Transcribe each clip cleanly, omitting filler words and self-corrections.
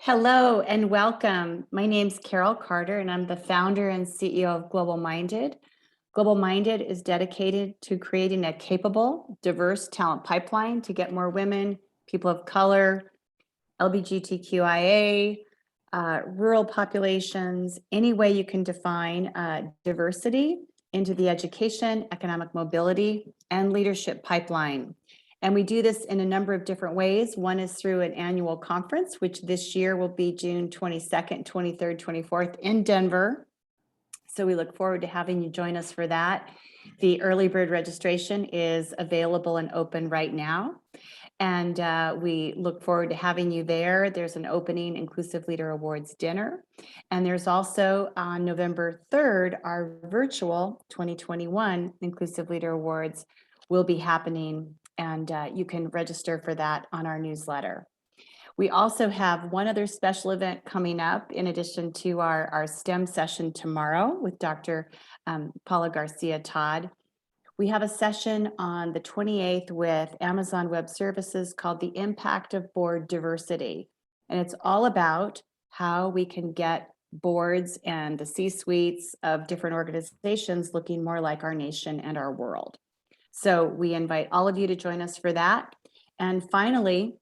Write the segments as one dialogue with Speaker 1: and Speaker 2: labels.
Speaker 1: Hello and welcome. My name's Carol Carter and I'm the founder and CEO of Global Minded. Global Minded is dedicated to creating a capable, diverse talent pipeline to get more women, people of color, LGBTQIA, rural populations, any way you can define diversity into the education, economic mobility, and leadership pipeline. And we do this in a number of different ways. One is through an annual conference, which this year will be June 22nd, 23rd, 24th in Denver. So we look forward to having you join us for that. The early bird registration is available and open right now. And we look forward to having you there. There's an opening Inclusive Leader Awards dinner. And there's also on November 3rd, our virtual 2021 Inclusive Leader Awards will be happening. And you can register for that on our newsletter. We also have one other special event coming up in addition to our STEM session tomorrow with Dr. Paula Garcia Todd. We have a session on the 28th with Amazon Web Services called The Impact of Board Diversity. And it's all about how we can get boards and the C-suites of different organizations looking more like our nation and our world. So we invite all of you to join us for that. And finally,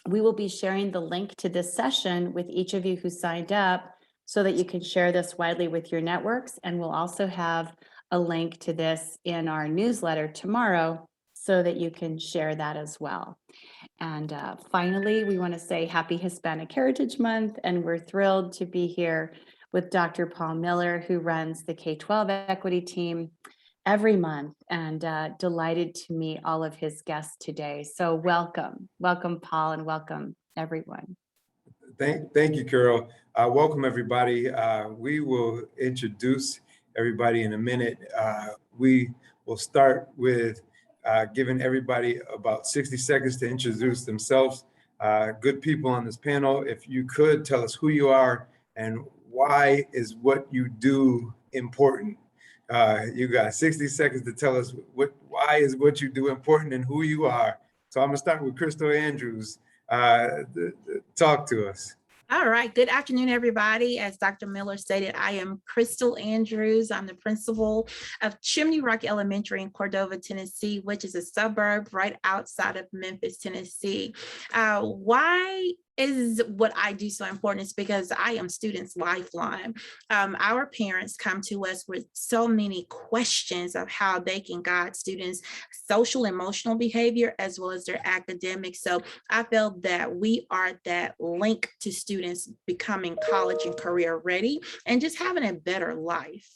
Speaker 1: we will be sharing the link to this session with each of you who signed up so that you can share this widely with your networks. And we'll also have a link to this in our newsletter tomorrow so that you can share that as well. And finally, we want to say Happy Hispanic Heritage Month, and we're thrilled to be here with Dr. Paul Miller, who runs the K-12 equity team every month, and delighted to meet all of his guests today. So welcome, Paul, and welcome everyone.
Speaker 2: Thank you, Carol. Welcome everybody. We will introduce everybody in a minute. We will start with giving everybody about 60 seconds to introduce themselves. Good people on this panel, if you could tell us who you are and why is what you do important. You got 60 seconds to tell us why is what you do important and who you are. So I'm gonna start with Crystal Andrews. Talk to us.
Speaker 3: All right. Good afternoon, everybody. As Dr. Miller stated, I am Crystal Andrews. I'm the principal of Chimneyrock Elementary in Cordova, Tennessee, which is a suburb right outside of Memphis, Tennessee. Why is what I do so important? Is because I am students' lifeline. Our parents come to us with so many questions of how they can guide students' social emotional behavior as well as their academics. So I felt that we are that link to students becoming college and career ready and just having a better life.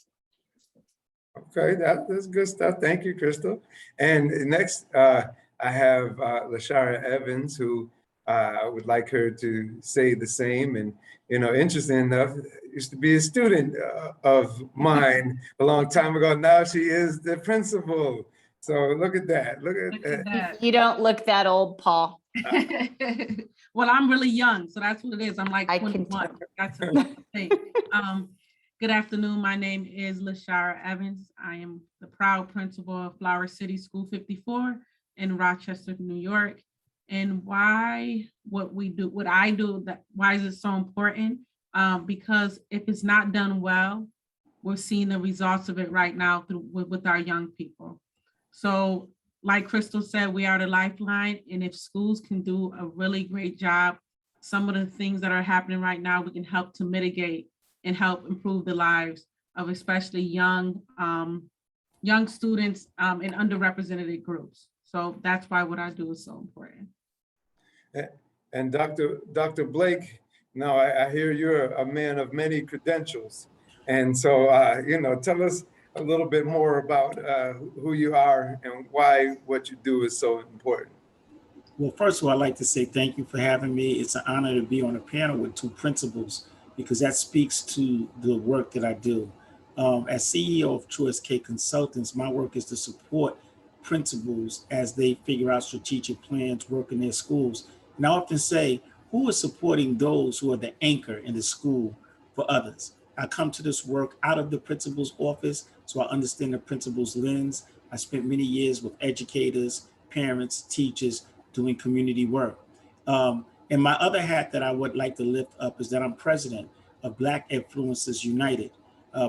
Speaker 2: Okay, that's good stuff. Thank you, Crystal. And next, I have Lashara Evans, who I would like her to say the same. And, you know, interesting enough, used to be a student of mine a long time ago. Now she is the principal. So look at that. Look at that.
Speaker 1: You don't look that old, Paul.
Speaker 4: Well, I'm really young, so that's what it is. I'm like 21. That's a thing. Good afternoon. My name is Lashara Evans. I am the proud principal of Flower City School 54 in Rochester, New York. And why I do, why is it so important? Because if it's not done well, we're seeing the results of it right now with our young people. So like Crystal said, we are the lifeline. And if schools can do a really great job, some of the things that are happening right now, we can help to mitigate and help improve the lives of especially young students in underrepresented groups. So that's why what I do is so important.
Speaker 2: And Dr. Blake, now I hear you're a man of many credentials. And so, you know, tell us a little bit more about who you are and why what you do is so important.
Speaker 5: Well, first of all, I'd like to say thank you for having me. It's an honor to be on a panel with two principals because that speaks to the work that I do. As CEO of Choice K Consultants, my work is to support principals as they figure out strategic plans, work in their schools. And I often say, who is supporting those who are the anchor in the school for others? I come to this work out of the principal's office, so I understand the principal's lens. I spent many years with educators, parents, teachers, doing community work. And my other hat that I would like to lift up is that I'm president of Black Influencers United.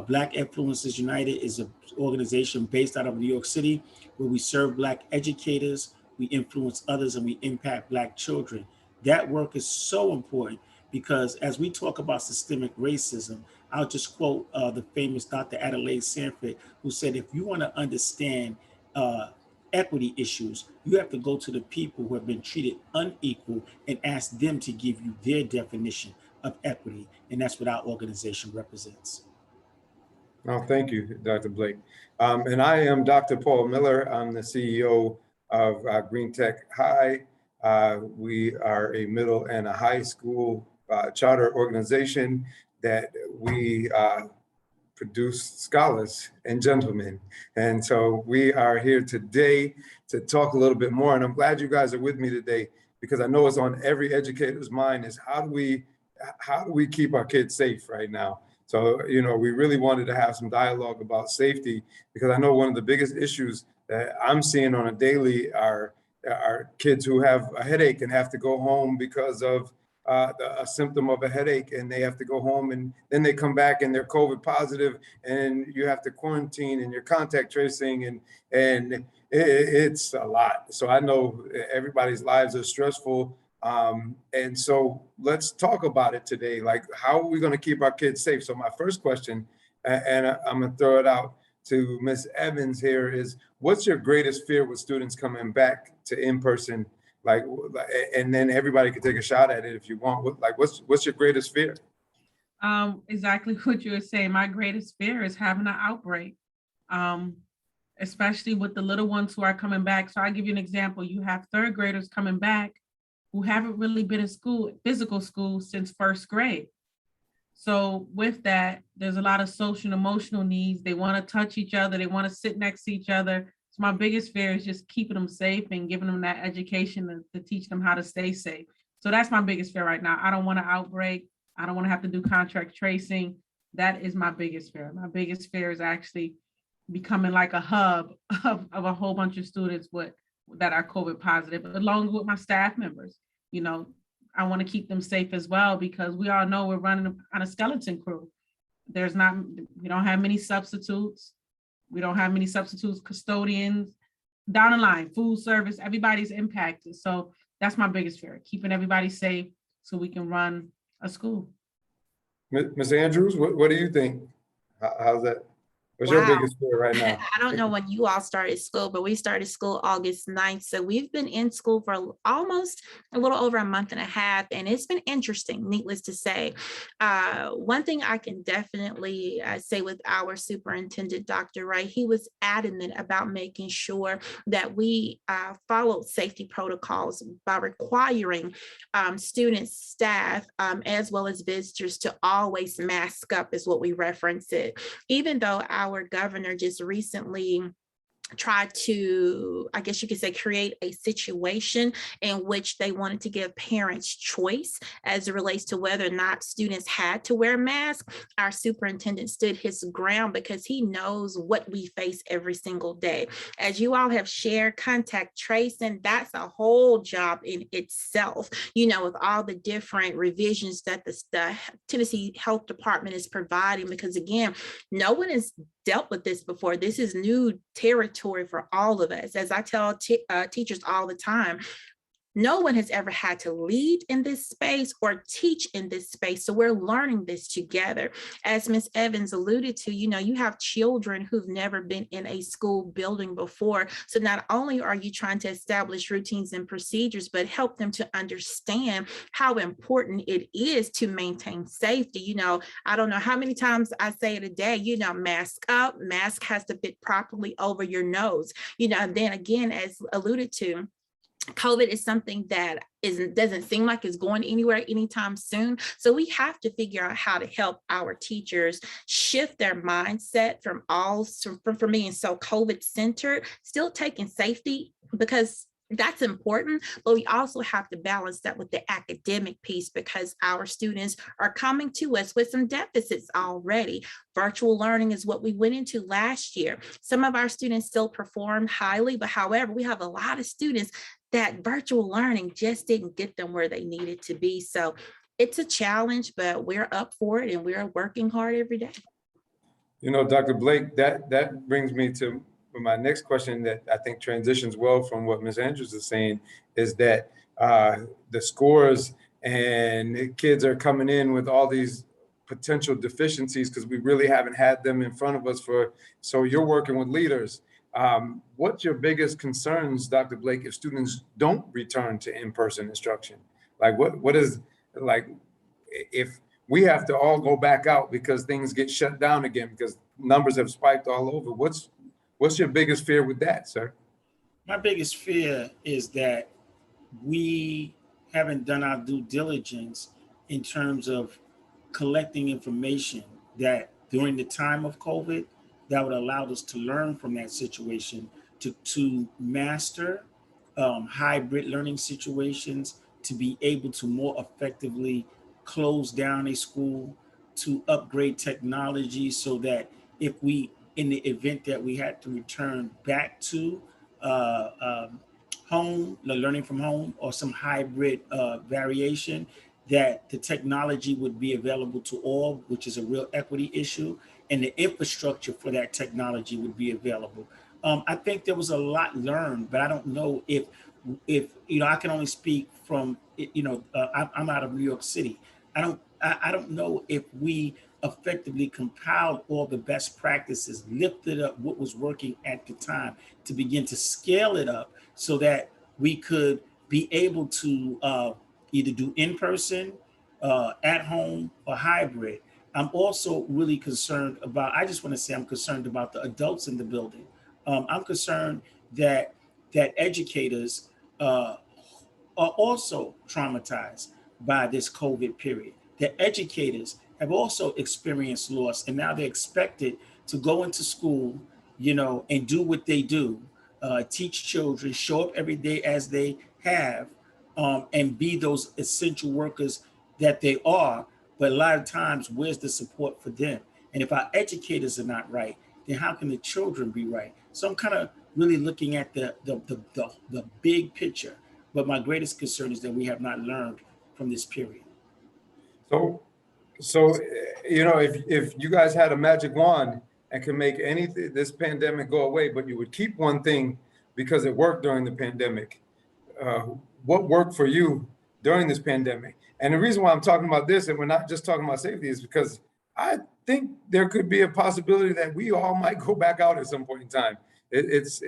Speaker 5: Black Influencers United is an organization based out of New York City where we serve Black educators, we influence others, and we impact Black children. That work is so important because as we talk about systemic racism, I'll just quote the famous Dr. Adelaide Sanford, who said, if you want to understand equity issues, you have to go to the people who have been treated unequal and ask them to give you their definition of equity. And that's what our organization represents.
Speaker 2: Oh, thank you, Dr. Blake. And I am Dr. Paul Miller. I'm the CEO of Green Tech High. We are a middle and a high school charter organization that we produce scholars and gentlemen. And so we are here today to talk a little bit more. And I'm glad you guys are with me today because I know it's on every educator's mind is how do we keep our kids safe right now? So, you know, we really wanted to have some dialogue about safety because I know one of the biggest issues that I'm seeing on a daily are kids who have a headache and have to go home because of a symptom of a headache, and they have to go home and then they come back and they're COVID positive and you have to quarantine and you're contact tracing and it's a lot. So I know everybody's lives are stressful. And so let's talk about it today. Like, how are we going to keep our kids safe? So my first question, and I'm going to throw it out to Ms. Evans here, is what's your greatest fear with students coming back to in-person? Like, and then everybody can take a shot at it if you want. Like, what's your greatest fear?
Speaker 4: Exactly what you were saying. My greatest fear is having an outbreak, especially with the little ones who are coming back. So I'll give you an example. You have third graders coming back who haven't really been in school, physical school, since first grade. So with that, there's a lot of social and emotional needs. They want to touch each other. They want to sit next to each other. So my biggest fear is just keeping them safe and giving them that education to teach them how to stay safe. So that's my biggest fear right now. I don't want to outbreak. I don't want to have to do contact tracing. That is my biggest fear. My biggest fear is actually becoming like a hub of a whole bunch of students that are COVID positive, along with my staff members. You know, I want to keep them safe as well because we all know we're running on a skeleton crew. We don't have many substitutes. We don't have many substitutes, custodians, down the line, food service, everybody's impacted. So that's my biggest fear, keeping everybody safe so we can run a school.
Speaker 2: Ms. Andrews, what do you think? How's that? What's
Speaker 3: Wow.
Speaker 2: your biggest fear right now?
Speaker 3: I don't know when you all started school, but we started school August 9th. So we've been in school for almost a little over a month and a half, and it's been interesting, needless to say. One thing I can definitely say with our superintendent, Dr. Wright, he was adamant about making sure that we followed safety protocols by requiring students, staff, as well as visitors to always mask up is what we reference it. Even though our governor just recently tried to, I guess you could say, create a situation in which they wanted to give parents choice as it relates to whether or not students had to wear masks. Our superintendent stood his ground because he knows what we face every single day. As you all have shared, contact tracing, that's a whole job in itself, you know, with all the different revisions that the Tennessee Health Department is providing, because again, no one has dealt with this before. This is new territory for all of us. As I tell teachers all the time, no one has ever had to lead in this space or teach in this space. So we're learning this together. As Ms. Evans alluded to, you know, you have children who've never been in a school building before. So not only are you trying to establish routines and procedures, but help them to understand how important it is to maintain safety. You know, I don't know how many times I say it a day, you know, mask up, mask has to fit properly over your nose. You know, and then again, as alluded to, COVID is something that doesn't seem like it's going anywhere anytime soon. So we have to figure out how to help our teachers shift their mindset from being so COVID centered, still taking safety because that's important, but we also have to balance that with the academic piece because our students are coming to us with some deficits already. Virtual learning is what we went into last year. Some of our students still performed highly, but however, we have a lot of students that virtual learning just didn't get them where they needed to be. So it's a challenge, but we're up for it and we're working hard every day.
Speaker 2: You know, Dr. Blake, that brings me to my next question that I think transitions well from what Ms. Andrews is saying, is that the scores and kids are coming in with all these potential deficiencies because we really haven't had them in front of us so you're working with leaders. What's your biggest concerns, Dr. Blake, if students don't return to in-person instruction? Like what is, like, if we have to all go back out because things get shut down again because numbers have spiked all over, what's your biggest fear with that, sir?
Speaker 5: My biggest fear is that we haven't done our due diligence in terms of collecting information that during the time of COVID that would allow us to learn from that situation, to master hybrid learning situations, to be able to more effectively close down a school, to upgrade technology so that if we, in the event that we had to return back to home, learning from home, or some hybrid variation, that the technology would be available to all, which is a real equity issue, and the infrastructure for that technology would be available. I think there was a lot learned, but I don't know if you know, I can only speak from, you know, I'm out of New York City. I don't know if we effectively compiled all the best practices, lifted up what was working at the time to begin to scale it up so that we could be able to either do in-person, at home, or hybrid. I'm also really concerned about, I just want to say I'm concerned about the adults in the building. I'm concerned that educators are also traumatized by this COVID period. The educators have also experienced loss, and now they're expected to go into school, you know, and do what they do, teach children, show up every day as they have, and be those essential workers that they are. But a lot of times, where's the support for them? And if our educators are not right, then how can the children be right? So I'm kind of really looking at the big picture. But my greatest concern is that we have not learned from this period.
Speaker 2: So, you know, if you guys had a magic wand and could make anything, this pandemic go away, but you would keep one thing because it worked during the pandemic, what worked for you during this pandemic? And the reason why I'm talking about this, and we're not just talking about safety, is because I think there could be a possibility that we all might go back out at some point in time. It's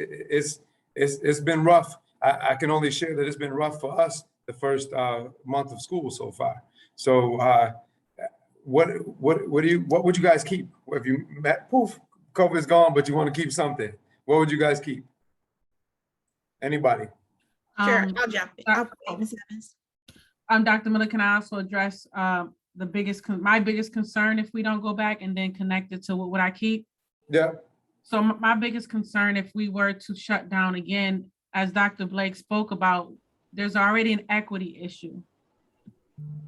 Speaker 2: been rough. I can only share that it's been rough for us the first month of school so far. So what would you guys keep? If you met, poof, COVID's gone, but you want to keep something, what would you guys keep? Anybody?
Speaker 3: Sure, I'll jump in. Ms. Evans.
Speaker 4: Dr. Miller, can I also address my biggest concern if we don't go back, and then connect it to what would I keep?
Speaker 2: Yeah.
Speaker 4: So my biggest concern if we were to shut down again, as Dr. Blake spoke about, there's already an equity issue.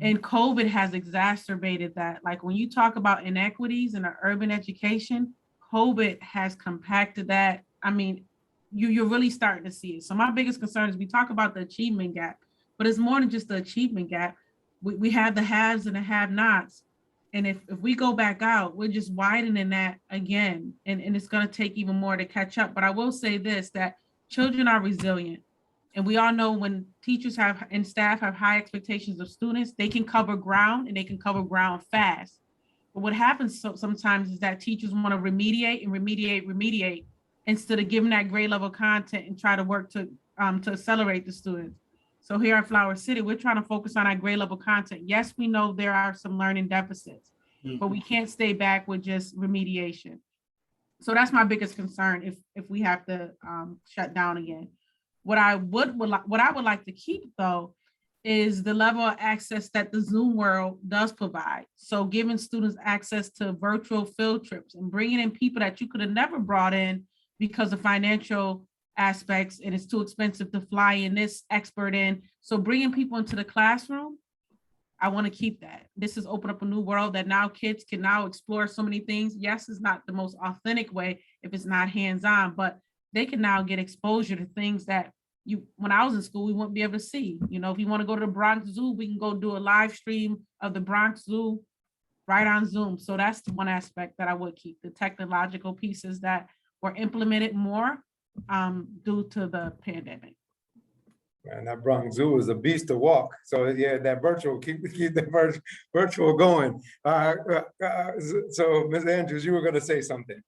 Speaker 4: And COVID has exacerbated that. Like when you talk about inequities in our urban education, COVID has compacted that. I mean, you're really starting to see it. So my biggest concern is we talk about the achievement gap, but it's more than just the achievement gap. We have the haves and the have-nots. And if we go back out, we're just widening that again. And it's going to take even more to catch up. But I will say this, that children are resilient. And we all know when teachers and staff have high expectations of students, they can cover ground, and they can cover ground fast. But what happens sometimes is that teachers want to remediate instead of giving that grade level content and try to work to accelerate the students. So here at Flower City, we're trying to focus on our grade level content. Yes, we know there are some learning deficits, but we can't stay back with just remediation. So that's my biggest concern if we have to shut down again. What I would like to keep, though, is the level of access that the Zoom world does provide. So giving students access to virtual field trips and bringing in people that you could have never brought in because of financial aspects, and it's too expensive to fly in this expert in. So bringing people into the classroom, I want to keep that. This has opened up a new world that now kids can now explore so many things. Yes, it's not the most authentic way if it's not hands-on, but they can now get exposure to things that when I was in school, we wouldn't be able to see. You know, if you want to go to the Bronx Zoo, we can go do a live stream of the Bronx Zoo right on Zoom. So that's the one aspect that I would keep, the technological pieces that were implemented more due to the pandemic.
Speaker 2: And that Bronx Zoo is a beast to walk. So yeah, that virtual, keep the virtual going. So Ms. Andrews, you were gonna say something.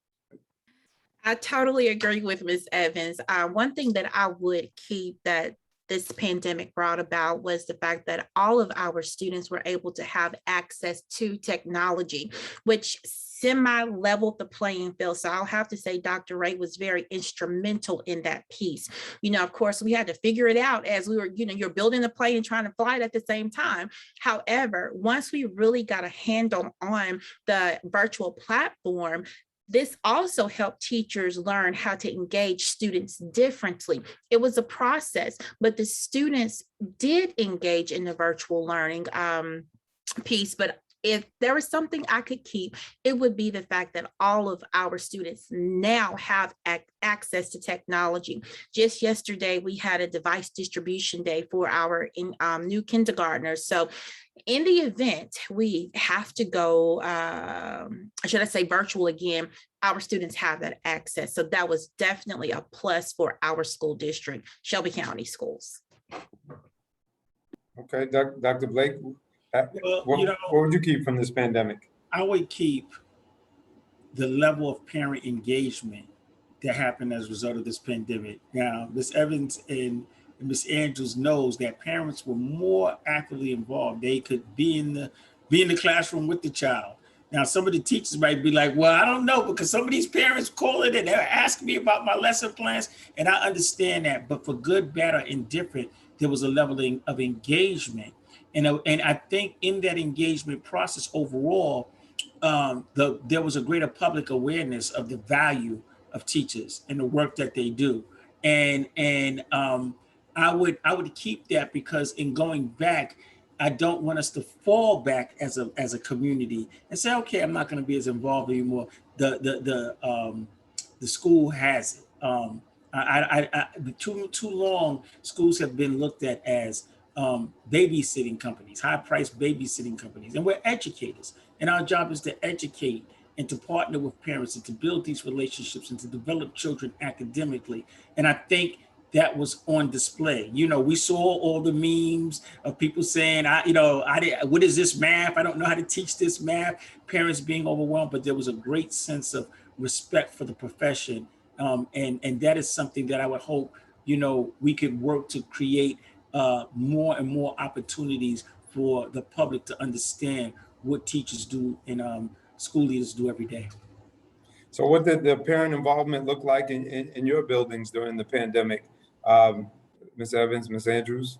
Speaker 3: I totally agree with Ms. Evans. One thing that I would keep that this pandemic brought about was the fact that all of our students were able to have access to technology, which semi-leveled the playing field. So I'll have to say Dr. Ray was very instrumental in that piece. You know, of course, we had to figure it out as we were, you know, you're building the plane and trying to fly it at the same time. However, once we really got a handle on the virtual platform, this also helped teachers learn how to engage students differently. It was a process, but the students did engage in the virtual learning piece. But if there was something I could keep, it would be the fact that all of our students now have access to technology. Just yesterday, we had a device distribution day for our new kindergartners. So in the event we have to go, should I say virtual again, our students have that access. So that was definitely a plus for our school district, Shelby County Schools.
Speaker 2: Okay, Dr. Blake,
Speaker 5: Well,
Speaker 2: what would you keep from this pandemic?
Speaker 5: I would keep the level of parent engagement that happened as a result of this pandemic. Now, Ms. Evans and Ms. Andrews knows that parents were more actively involved. They could be in the classroom with the child. Now, some of the teachers might be like, well, I don't know, because some of these parents call it and they're asking me about my lesson plans, and I understand that. But for good, bad, or indifferent, there was a level of engagement. And I think in that engagement process overall, there was a greater public awareness of the value of teachers and the work that they do. And I would keep that, because in going back, I don't want us to fall back as a community and say, okay, I'm not going to be as involved anymore. The school has it. Too long, schools have been looked at as babysitting companies, high-priced babysitting companies, and we're educators, and our job is to educate and to partner with parents and to build these relationships and to develop children academically. And I think that was on display. You know, we saw all the memes of people saying, what is this math? I don't know how to teach this math. Parents being overwhelmed, but there was a great sense of respect for the profession. And that is something that I would hope, we could work to create more and more opportunities for the public to understand what teachers do and school leaders do every day.
Speaker 2: So what did the parent involvement look like in your buildings during the pandemic? Ms. Evans, Ms. Andrews?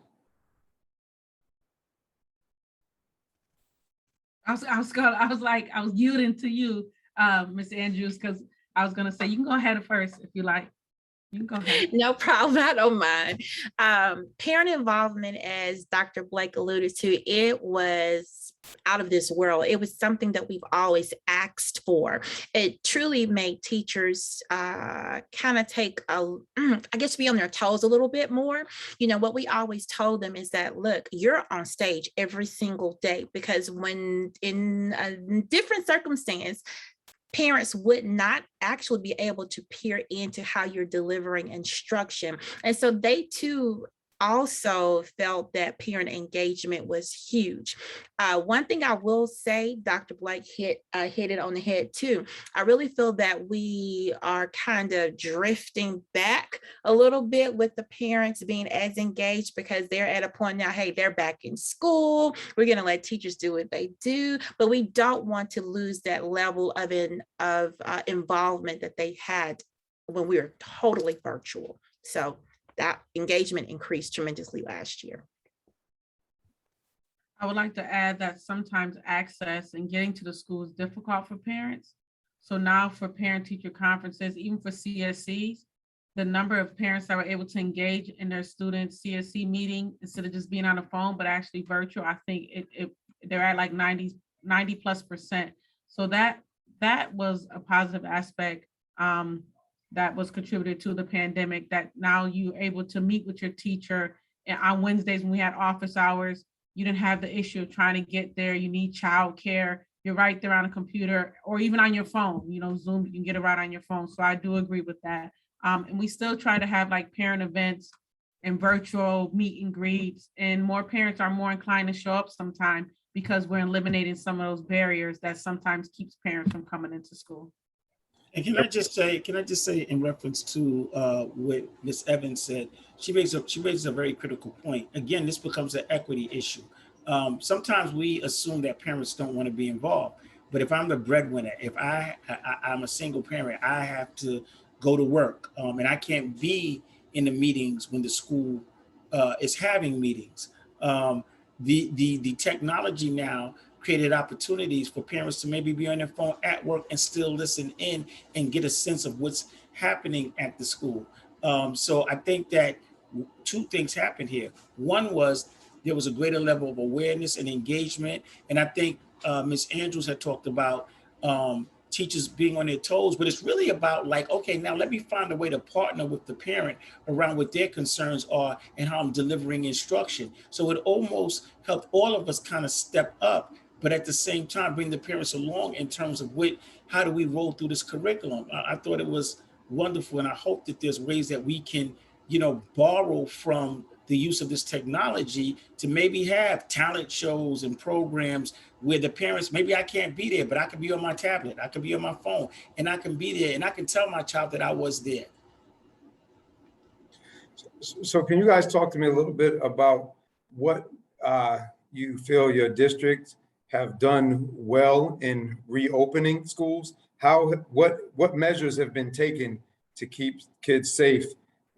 Speaker 4: I was yielding to you, Ms. Andrews, because I was gonna say, you can go ahead first if you like. You can go ahead.
Speaker 3: No problem, I don't mind. Parent involvement, as Dr. Blake alluded to, it was out of this world. It was something that we've always asked for. It truly made teachers kind of take be on their toes a little bit more. What we always told them is that, look, you're on stage every single day, because when in a different circumstance, parents would not actually be able to peer into how you're delivering instruction. And so they too also felt that parent engagement was huge. One thing I will say, Dr. Blake hit it on the head too. I really feel that we are kind of drifting back a little bit with the parents being as engaged, because they're at a point now, hey, they're back in school. We're going to let teachers do what they do, but we don't want to lose that level of involvement that they had when we were totally virtual. So that engagement increased tremendously last year.
Speaker 4: I would like to add that sometimes access and getting to the school is difficult for parents. So now for parent-teacher conferences, even for CSCs, the number of parents that were able to engage in their students' CSC meeting instead of just being on the phone, but actually virtual, I think they're at like 90+%. So that was a positive aspect. that was contributed to the pandemic, that now you're able to meet with your teacher. And on Wednesdays when we had office hours, you didn't have the issue of trying to get there. You need childcare. You're right there on a computer or even on your phone. Zoom, you can get it right on your phone. So I do agree with that. And we still try to have like parent events and virtual meet and greets, and more parents are more inclined to show up sometime because we're eliminating some of those barriers that sometimes keeps parents from coming into school.
Speaker 5: And can I just say in reference to what Ms. Evans said, she raises a very critical point. Again, this becomes an equity issue. Sometimes we assume that parents don't want to be involved, but if I'm the breadwinner, if I'm a single parent, I have to go to work, and I can't be in the meetings when the school is having meetings. The technology now created opportunities for parents to maybe be on their phone at work and still listen in and get a sense of what's happening at the school. So I think that two things happened here. One was there was a greater level of awareness and engagement. And I think Ms. Andrews had talked about teachers being on their toes, but it's really about like, okay, now let me find a way to partner with the parent around what their concerns are and how I'm delivering instruction. So it almost helped all of us kind of step up, but at the same time, bring the parents along in terms of how do we roll through this curriculum? I thought it was wonderful. And I hope that there's ways that we can, borrow from the use of this technology to maybe have talent shows and programs where the parents, maybe I can't be there, but I can be on my tablet, I can be on my phone, and I can be there and I can tell my child that I was there.
Speaker 2: So can you guys talk to me a little bit about what you feel your districts have done well in reopening schools? What measures have been taken to keep kids safe?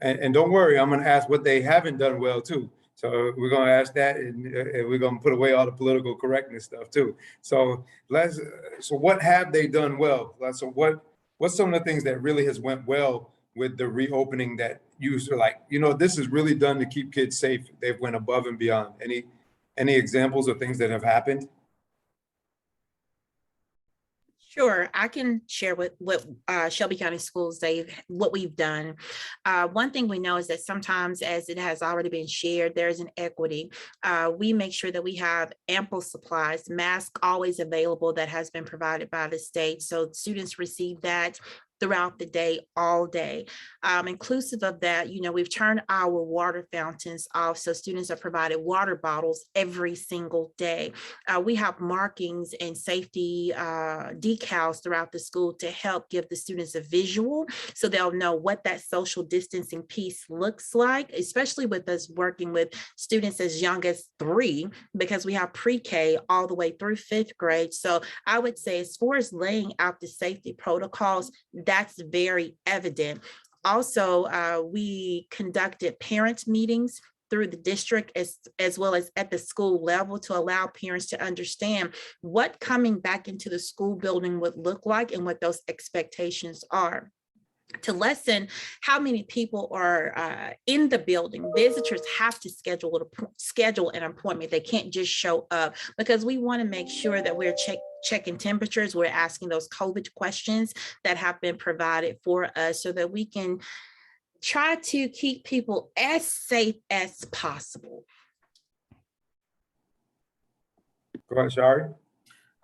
Speaker 2: And don't worry, I'm going to ask what they haven't done well too. So we're going to ask that, and we're going to put away all the political correctness stuff too. So what have they done well? So what's some of the things that really has went well with the reopening that you are like, this is really done to keep kids safe? They've went above and beyond. Any examples of things that have happened?
Speaker 3: Sure, I can share what Shelby County Schools, what we've done. One thing we know is that sometimes, as it has already been shared, there is an equity. We make sure that we have ample supplies, masks always available that has been provided by the state. So students receive that throughout the day, all day. Inclusive of that, we've turned our water fountains off, so students are provided water bottles every single day. We have markings and safety decals throughout the school to help give the students a visual so they'll know what that social distancing piece looks like, especially with us working with students as young as 3, because we have pre-K all the way through 5th grade. So I would say, as far as laying out the safety protocols, that's very evident. Also, we conducted parent meetings through the district as well as at the school level to allow parents to understand what coming back into the school building would look like and what those expectations are. To lessen how many people are in the building, visitors have to schedule an appointment. They can't just show up, because we want to make sure that we're checking temperatures. We're asking those COVID questions that have been provided for us so that we can try to keep people as safe as possible.
Speaker 2: Go ahead, Shari.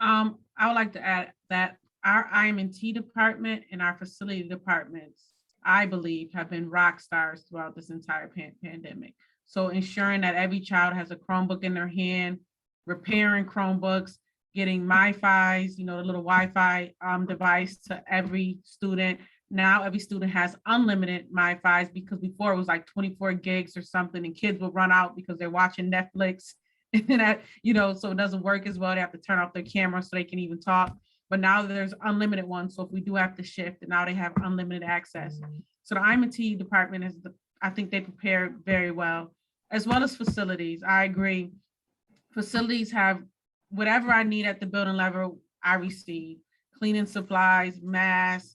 Speaker 4: I would like to add that our IM&T department and our facility departments, I believe, have been rock stars throughout this entire pandemic. So ensuring that every child has a Chromebook in their hand, repairing Chromebooks, getting MiFis, the little Wi-Fi device to every student. Now every student has unlimited MiFis, because before it was like 24 gigs or something, and kids will run out because they're watching Netflix. And that, so it doesn't work as well. They have to turn off their camera so they can even talk. But now there's unlimited ones. So if we do have to shift, and now they have unlimited access. So the IM&T department I think they prepared very well as facilities. I agree. Facilities have whatever I need at the building level, I receive. Cleaning supplies, masks,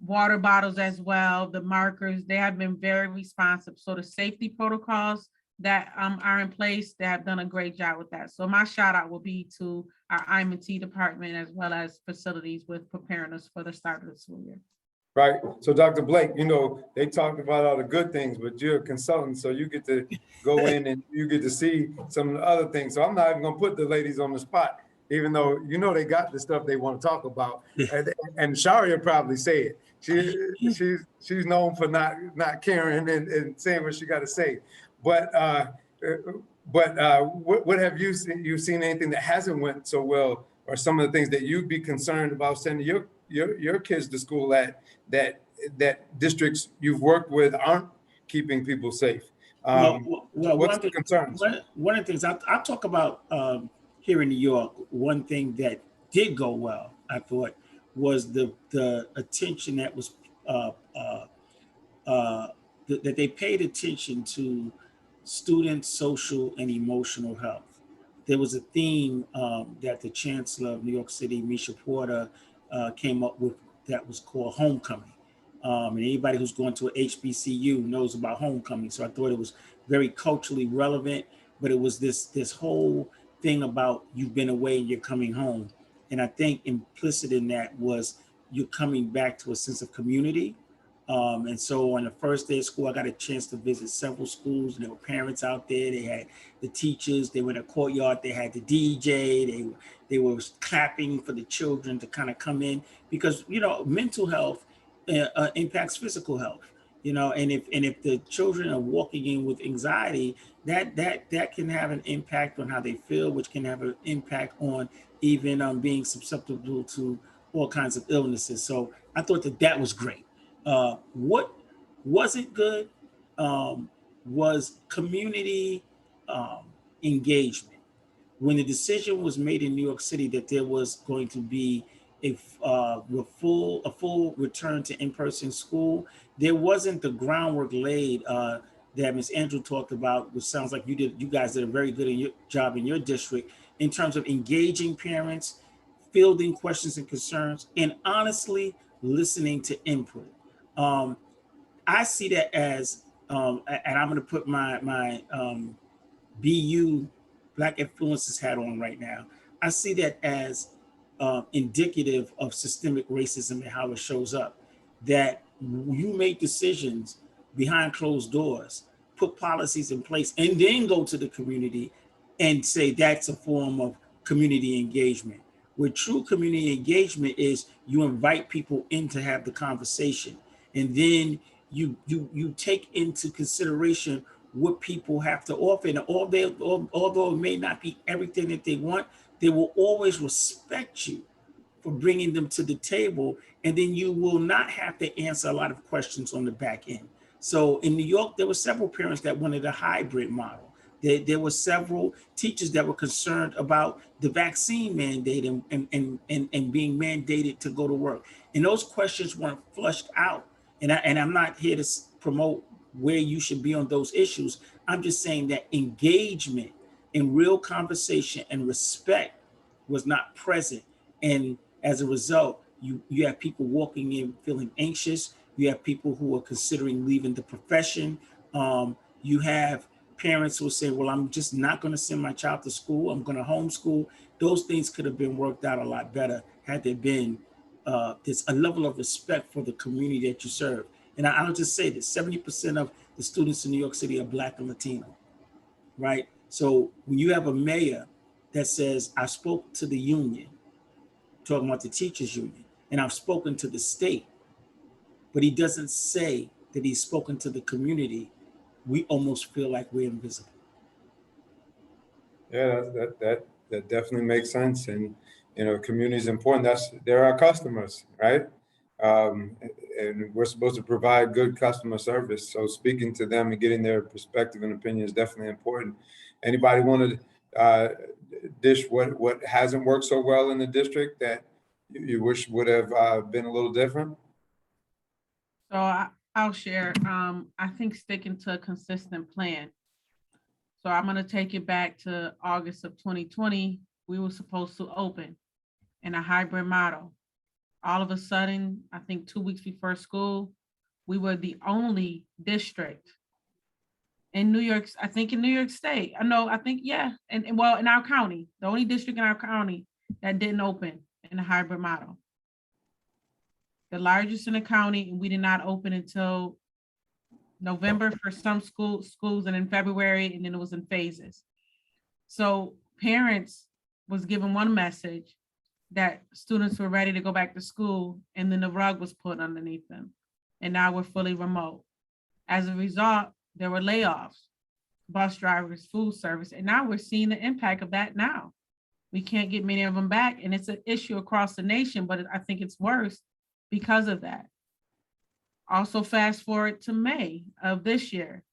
Speaker 4: water bottles as well, the markers, they have been very responsive. So the safety protocols that are in place, they have done a great job with that. So my shout out will be to our IM&T department as well as facilities with preparing us for the start of the school year.
Speaker 2: right? So Dr. Blake, you know, they talked about all the good things, but you're a consultant, so you get to go in and you get to see some of the other things. So I'm not even gonna put the ladies on the spot, even though, you know, they got the stuff they want to talk about. And Sharia probably say it. She's known for not caring and saying what she got to say. But what have you seen? You've seen anything that hasn't went so well, or some of the things that you'd be concerned about sending your kids to school at that districts you've worked with aren't keeping people safe? What's the concerns?
Speaker 5: One of the things I'll talk about here in New York, one thing that did go well, I thought, was the attention that was that they paid attention to student social and emotional health. There was a theme that the Chancellor of New York City, Misha Porter, came up with that was called homecoming. And anybody who's going to an HBCU knows about homecoming. So I thought it was very culturally relevant, but it was this whole thing about you've been away and you're coming home. And I think implicit in that was you're coming back to a sense of community. And so on the first day of school, I got a chance to visit several schools, and there were parents out there. They had the teachers, they were in a courtyard, they had the DJ, they were clapping for the children to kind of come in, because, you know, mental health impacts physical health, you know, and if the children are walking in with anxiety, that can have an impact on how they feel, which can have an impact on even being susceptible to all kinds of illnesses. So I thought that was great. What wasn't good was community engagement. When the decision was made in New York City that there was going to be a full return to in-person school, there wasn't the groundwork laid that Ms. Andrew talked about, which sounds like you guys did a very good job in your district in terms of engaging parents, fielding questions and concerns, and honestly listening to input. I see that as, and I'm going to put my BU Black Influences hat on right now. I see that as indicative of systemic racism and how it shows up. That you make decisions behind closed doors, put policies in place, and then go to the community and say that's a form of community engagement. Where true community engagement is you invite people in to have the conversation, and then you take into consideration what people have to offer. And although it may not be everything that they want, they will always respect you for bringing them to the table. And then you will not have to answer a lot of questions on the back end. So in New York, there were several parents that wanted a hybrid model. There were several teachers that were concerned about the vaccine mandate and being mandated to go to work. And those questions weren't flushed out. And I'm not here to promote where you should be on those issues. I'm just saying that engagement in real conversation and respect was not present. And as a result, you have people walking in feeling anxious. You have people who are considering leaving the profession. You have parents who say, well, I'm just not going to send my child to school. I'm going to homeschool. Those things could have been worked out a lot better had there been there's a level of respect for the community that you serve. And I'll just say this, 70% of the students in New York City are Black and Latino, right? So when you have a mayor that says, I spoke to the union, talking about the teachers union, and I've spoken to the state, but he doesn't say that he's spoken to the community, we almost feel like we're invisible.
Speaker 2: Yeah, that definitely makes sense. And, you know, community is important. They're our customers, right? And we're supposed to provide good customer service. So speaking to them and getting their perspective and opinion is definitely important. Anybody want to dish what hasn't worked so well in the district that you wish would have been a little different?
Speaker 4: So I'll share. I think sticking to a consistent plan. So I'm going to take it back to August of 2020. We were supposed to open in a hybrid model. All of a sudden, I think 2 weeks before school, we were the only district in New York, I think in New York State. Yeah. And well, in our county, the only district in our county that didn't open in a hybrid model. the largest in the county, and we did not open until November for some schools, and in February, and then it was in phases. So parents was given one message that students were ready to go back to school, and then the rug was put underneath them. And now we're fully remote. As a result, there were layoffs, bus drivers, food service, and now we're seeing the impact of that now. We can't get many of them back, and it's an issue across the nation, but I think it's worse because of that. Also, fast forward to May of this year,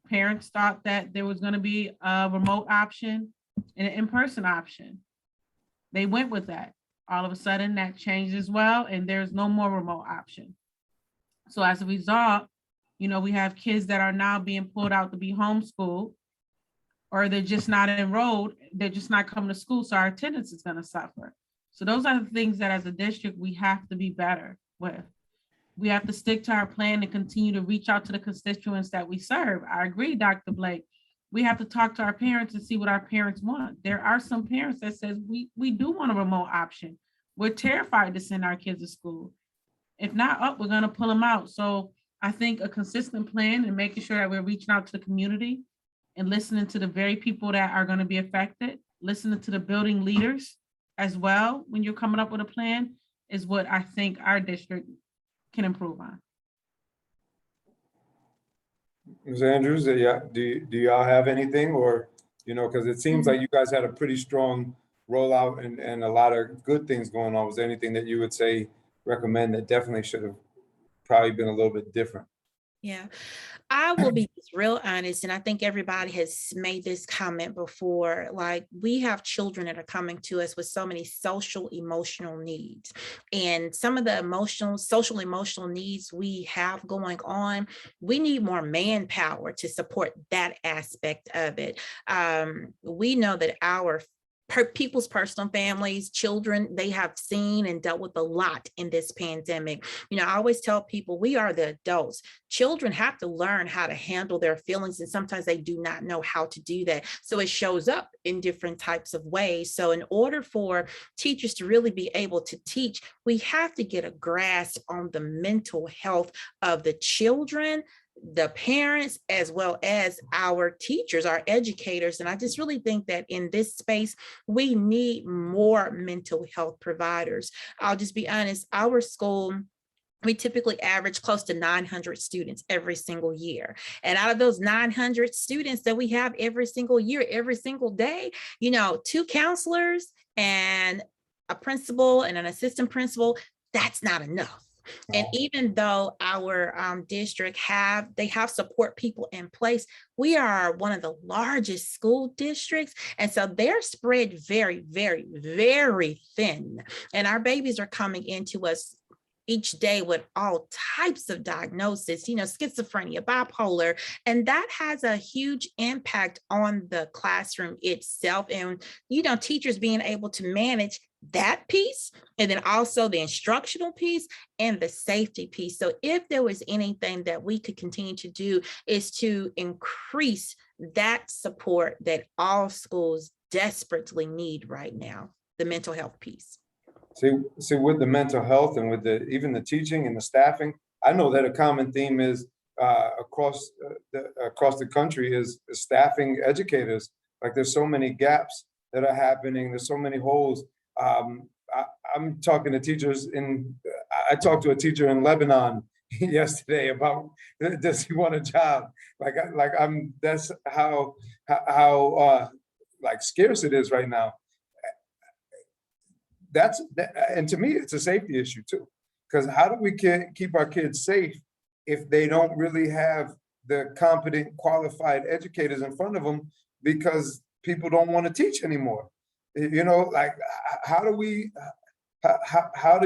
Speaker 4: parents thought that there was going to be a remote option and an in-person option. They went with that. All of a sudden, that changed as well, and there's no more remote option. So as a result, we have kids that are now being pulled out to be homeschooled, or they're just not enrolled. They're just not coming to school, so our attendance is going to suffer. So those are the things that as a district, we have to be better with. We have to stick to our plan and continue to reach out to the constituents that we serve. I agree, Dr. Blake. We have to talk to our parents and see what our parents want. There are some parents that says we do want a remote option. We're terrified to send our kids to school. If not, we're going to pull them out. So I think a consistent plan and making sure that we're reaching out to the community and listening to the very people that are going to be affected, listening to the building leaders as well when you're coming up with a plan is what I think our district can improve on.
Speaker 2: Ms. Andrews, do y'all have anything, or, because it seems like you guys had a pretty strong rollout and a lot of good things going on. Was there anything that you would say, recommend that definitely should have probably been a little bit different?
Speaker 3: Yeah, I will be just real honest, and I think everybody has made this comment before. Like, we have children that are coming to us with so many social emotional needs, and some of the social emotional needs we have going on, we need more manpower to support that aspect of it. We know that our people's personal families, children, they have seen and dealt with a lot in this pandemic. I always tell people we are the adults. Children have to learn how to handle their feelings, and sometimes they do not know how to do that. So it shows up in different types of ways. So in order for teachers to really be able to teach, we have to get a grasp on the mental health of the children, the parents, as well as our teachers, our educators. And I just really think that in this space, we need more mental health providers. I'll just be honest, our school, we typically average close to 900 students every single year. And out of those 900 students that we have every single year, every single day, 2 counselors and a principal and an assistant principal, that's not enough. And even though our district have support people in place, we are one of the largest school districts. And so they're spread very, very, very thin. And our babies are coming into us each day with all types of diagnoses, schizophrenia, bipolar, and that has a huge impact on the classroom itself. And, teachers being able to manage that piece, and then also the instructional piece and the safety piece. So if there was anything that we could continue to do is to increase that support that all schools desperately need right now, the mental health piece.
Speaker 2: See, with the mental health and with even the teaching and the staffing, I know that a common theme is across the country is staffing educators. Like, there's so many gaps that are happening. There's so many holes. I'm talking to teachers I talked to a teacher in Lebanon yesterday about, does he want a job? That's how scarce it is right now. And to me, it's a safety issue too, because how do we keep our kids safe if they don't really have the competent, qualified educators in front of them because people don't want to teach anymore? How do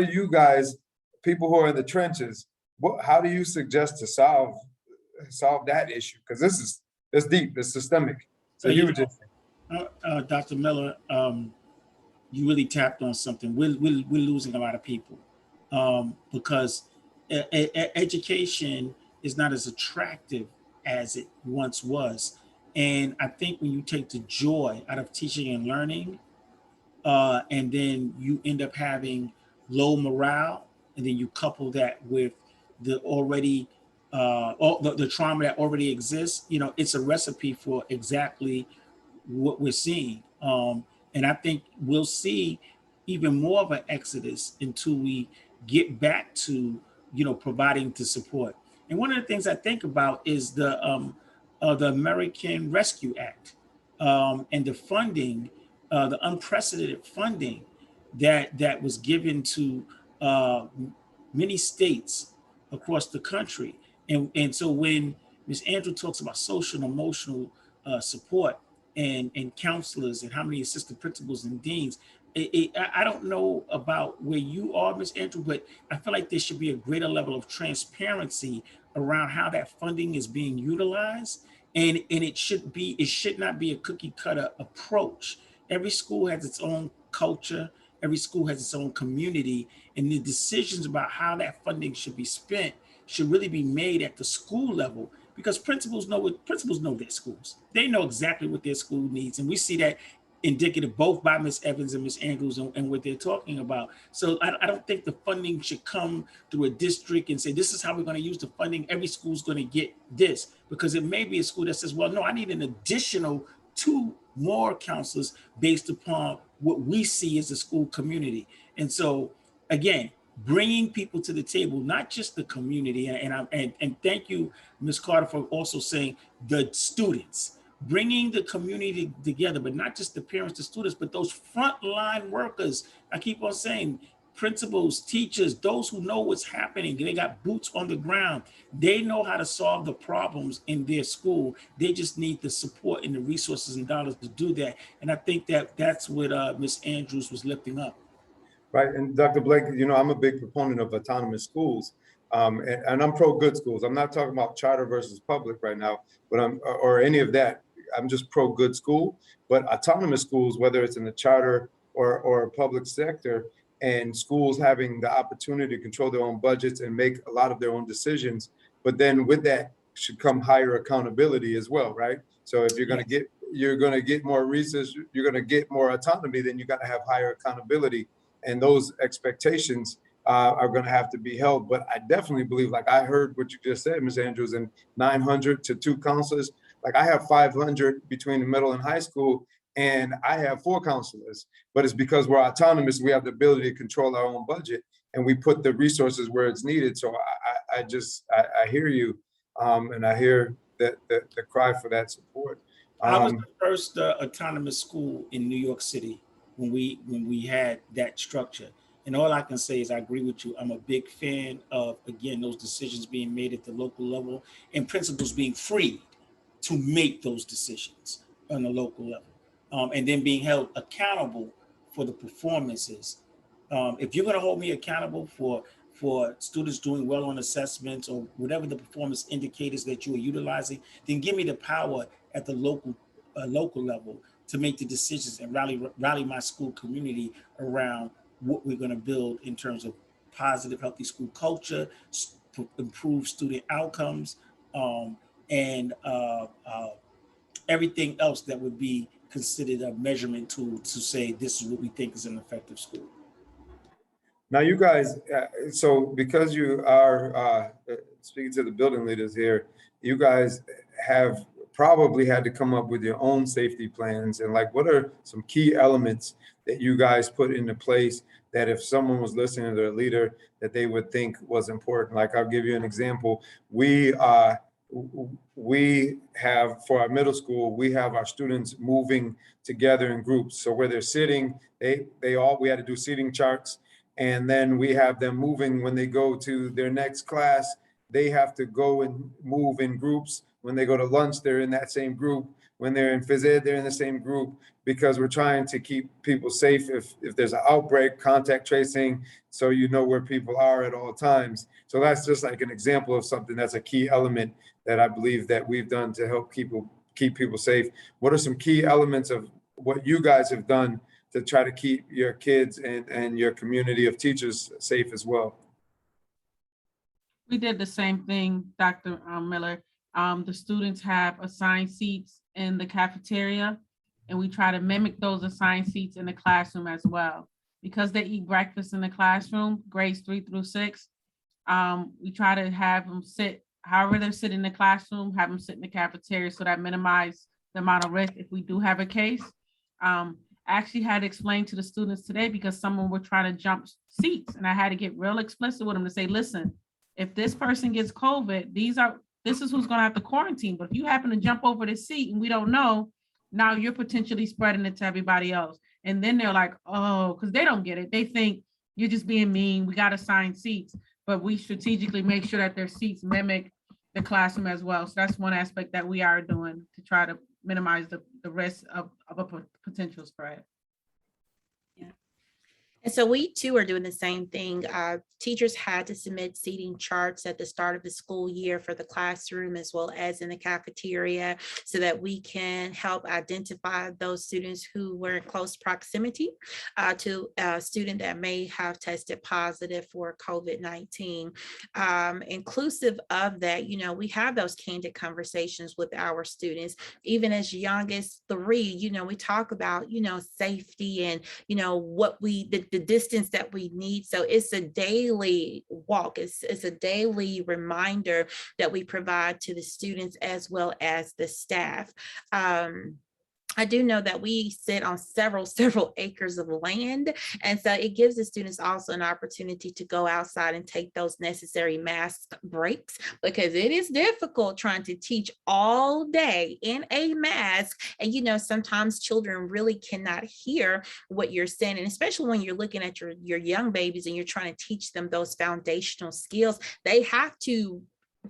Speaker 2: you guys, people who are in the trenches, how do you suggest to solve that issue? Because it's deep, it's systemic. So
Speaker 5: Dr. Miller, you really tapped on something. We're losing a lot of people because education is not as attractive as it once was. And I think when you take the joy out of teaching and learning, and then you end up having low morale, and then you couple that with the already the trauma that already exists, it's a recipe for exactly what we're seeing. And I think we'll see even more of an exodus until we get back to, providing the support. And one of the things I think about is the American Rescue Act, and the funding, the unprecedented funding that was given to many states across the country. And so when Ms. Andrew talks about social and emotional support and counselors and how many assistant principals and deans, I don't know about where you are, Ms. Andrew, but I feel like there should be a greater level of transparency around how that funding is being utilized. And it should not be a cookie cutter approach. Every school has its own culture. Every school has its own community, and the decisions about how that funding should be spent should really be made at the school level, because principals know their schools. They know exactly what their school needs, and we see that indicative both by Ms. Evans and Ms. Andrews and what they're talking about. So I don't think the funding should come through a district and say, this is how we're going to use the funding. Every school's going to get this, because it may be a school that says, well, no, I need an additional 2 more counselors based upon what we see as a school community. And so, again, bringing people to the table, not just the community, and thank you, Ms. Carter, for also saying the students, bringing the community together, but not just the parents, the students, but those frontline workers. I keep on saying principals, teachers, those who know what's happening. They got boots on the ground. They know how to solve the problems in their school. They just need the support and the resources and dollars to do that. And I think that's what Ms. Andrews was lifting up.
Speaker 2: Right, and Dr. Blake, I'm a big proponent of autonomous schools, and I'm pro good schools. I'm not talking about charter versus public right now, but or any of that. I'm just pro good school. But autonomous schools, whether it's in the charter or public sector, and schools having the opportunity to control their own budgets and make a lot of their own decisions, but then with that should come higher accountability as well, right? So if you're going to get more research, you're going to get more autonomy, then you got to have higher accountability. And those expectations are going to have to be held. But I definitely believe, like I heard what you just said, Ms. Andrews, and 900 to 2 counselors. Like I have 500 between the middle and high school, and I have 4 counselors. But it's because we're autonomous. We have the ability to control our own budget, and we put the resources where it's needed. So I hear you, and I hear the cry for that support.
Speaker 5: I was the first autonomous school in New York City when we had that structure. And all I can say is I agree with you. I'm a big fan of, again, those decisions being made at the local level and principals being freed to make those decisions on the local level, and then being held accountable for the performances. If you're going to hold me accountable for students doing well on assessments or whatever the performance indicators that you are utilizing, then give me the power at the local level to make the decisions and rally my school community around what we're going to build in terms of positive, healthy school culture, improve student outcomes, and everything else that would be considered a measurement tool to say this is what we think is an effective school.
Speaker 2: Now, you guys, so because you are speaking to the building leaders here, you guys have probably had to come up with your own safety plans. And like, what are some key elements that you guys put into place that if someone was listening to their leader, that they would think was important? Like, I'll give you an example. We have, for our middle school, we have our students moving together in groups. So where they're sitting, we had to do seating charts. And then we have them moving when they go to their next class. They have to go and move in groups. When they go to lunch, they're in that same group. When they're in phys ed, they're in the same group, because we're trying to keep people safe. If there's an outbreak, contact tracing, so you know where people are at all times. So that's just like an example of something that's a key element that I believe that we've done to help keep people safe. What are some key elements of what you guys have done to try to keep your kids and your community of teachers safe as well?
Speaker 4: We did the same thing, Dr. Miller. The students have assigned seats in the cafeteria, and we try to mimic those assigned seats in the classroom as well. because they eat breakfast in the classroom, grades 3 through 6. We try to have them sit, however they sit in the classroom, have them sit in the cafeteria, so that minimize the amount of risk if we do have a case. I actually had to explain to the students today because someone were trying to jump seats, and I had to get real explicit with them to say, listen, if this person gets COVID, this is who's going to have to quarantine. But if you happen to jump over this seat and we don't know, now you're potentially spreading it to everybody else. And then they're like, oh, because they don't get it. They think you're just being mean. We got assigned seats, but we strategically make sure that their seats mimic the classroom as well. So that's one aspect that we are doing to try to minimize the risk of a potential spread.
Speaker 3: And so we too are doing the same thing. Teachers had to submit seating charts at the start of the school year for the classroom as well as in the cafeteria so that we can help identify those students who were in close proximity to a student that may have tested positive for COVID-19. Inclusive of that, we have those candid conversations with our students, even as young as 3, we talk about, safety and, what the distance that we need. So it's a daily walk. It's a daily reminder that we provide to the students as well as the staff. I do know that we sit on several acres of land. And so it gives the students also an opportunity to go outside and take those necessary mask breaks, because it is difficult trying to teach all day in a mask. And, sometimes children really cannot hear what you're saying. And especially when you're looking at your young babies and you're trying to teach them those foundational skills, they have to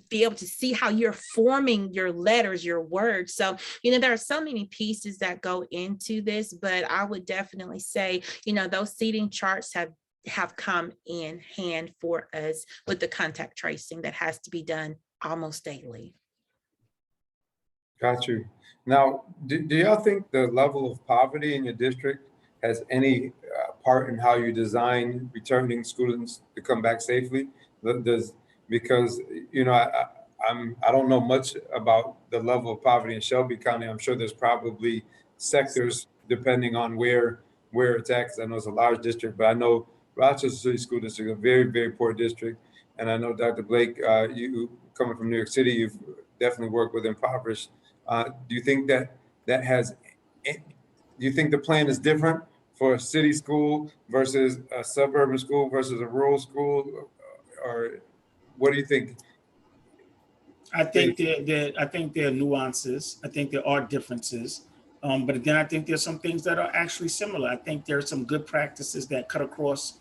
Speaker 3: be able to see how you're forming your letters, your words. So, there are so many pieces that go into this, but I would definitely say, those seating charts have come in hand for us with the contact tracing that has to be done almost daily.
Speaker 2: Got you. Now, do y'all think the level of poverty in your district has any part in how you design returning students to come back safely? Because I don't know much about the level of poverty in Shelby County. I'm sure there's probably sectors depending on where it's at, because I know it's a large district, but I know Rochester City School District is a very, very poor district. And I know, Dr. Blake, you coming from New York City, you've definitely worked with impoverished. Do you think do you think the plan is different for a city school versus a suburban school versus a rural school, or what do you think?
Speaker 5: I think there are nuances. I think there are differences. But again, I think there's some things that are actually similar. I think there are some good practices that cut across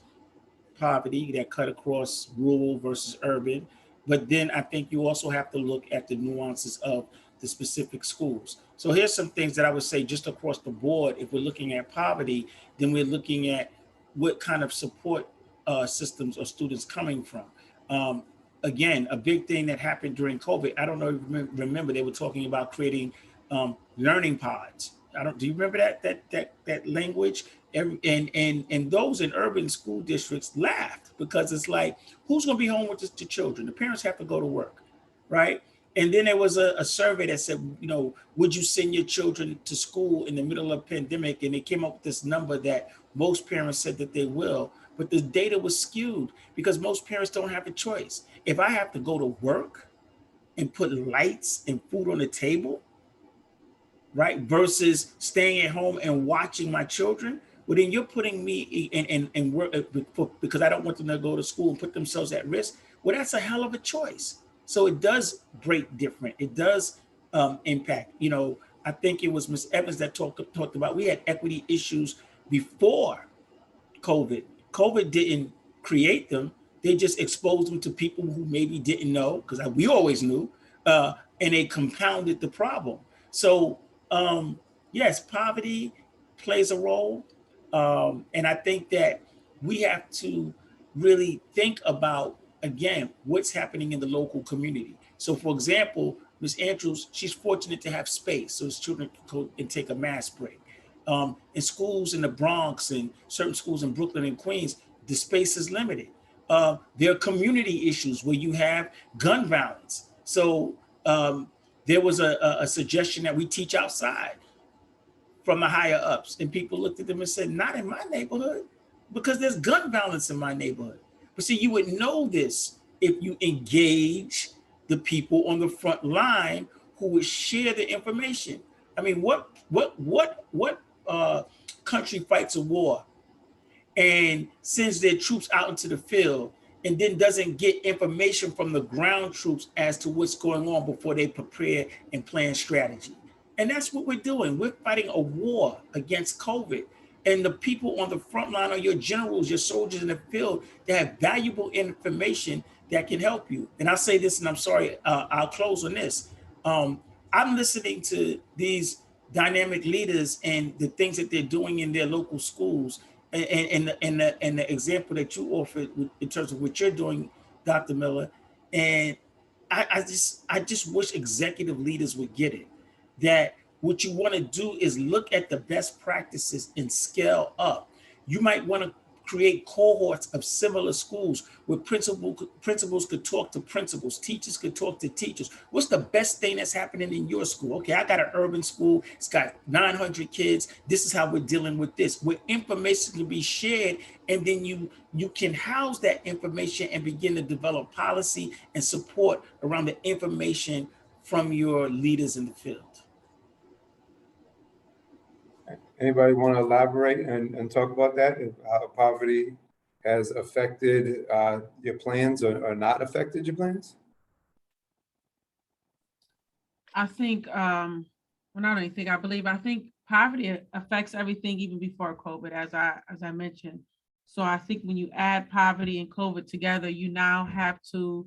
Speaker 5: poverty, that cut across rural versus urban. But then I think you also have to look at the nuances of the specific schools. So here's some things that I would say just across the board. If we're looking at poverty, then we're looking at what kind of support systems are students coming from. Again, a big thing that happened during COVID, I don't know if you remember, they were talking about creating learning pods. Do you remember that language? And those in urban school districts laughed, because it's like, who's going to be home with the children? The parents have to go to work, right? And then there was a survey that said, would you send your children to school in the middle of a pandemic? And they came up with this number that most parents said that they will, but the data was skewed because most parents don't have a choice. If I have to go to work and put lights and food on the table, right, versus staying at home and watching my children, well, then you're putting me in work because I don't want them to go to school and put themselves at risk. Well, that's a hell of a choice. So it does break different. It does impact. I think it was Ms. Evans that talked about, we had equity issues before COVID. COVID didn't create them. They just exposed them to people who maybe didn't know, because we always knew, and they compounded the problem. So yes, poverty plays a role. And I think that we have to really think about, again, what's happening in the local community. So for example, Ms. Andrews, she's fortunate to have space so his children can go and take a mask break. In schools in the Bronx and certain schools in Brooklyn and Queens, the space is limited. There are community issues where you have gun violence. So there was a suggestion that we teach outside from the higher ups, and people looked at them and said, not in my neighborhood. because there's gun violence in my neighborhood. But see, you would know this if you engage the people on the front line who would share the information. I mean, what country fights a war and sends their troops out into the field and then doesn't get information from the ground troops as to what's going on before they prepare and plan strategy? And that's what we're doing. We're fighting a war against COVID. And the people on the front line are your generals, your soldiers in the field that have valuable information that can help you. And I'll say this, and I'm sorry, I'll close on this. I'm listening to these dynamic leaders and the things that they're doing in their local schools, and the example that you offered in terms of what you're doing, Dr. Miller. And I just wish executive leaders would get it, that what you want to do is look at the best practices and scale up. You might want to create cohorts of similar schools where principals could talk to principals, teachers could talk to teachers. What's the best thing that's happening in your school? Okay, I got an urban school, it's got 900 kids. This is how we're dealing with this, where information can be shared, and then you can house that information and begin to develop policy and support around the information from your leaders in the field.
Speaker 2: Anybody want to elaborate and talk about that? How poverty has affected your plans or not affected your plans?
Speaker 4: I think, well, not only think, I think poverty affects everything even before COVID, as I mentioned. So I think when you add poverty and COVID together, you now have to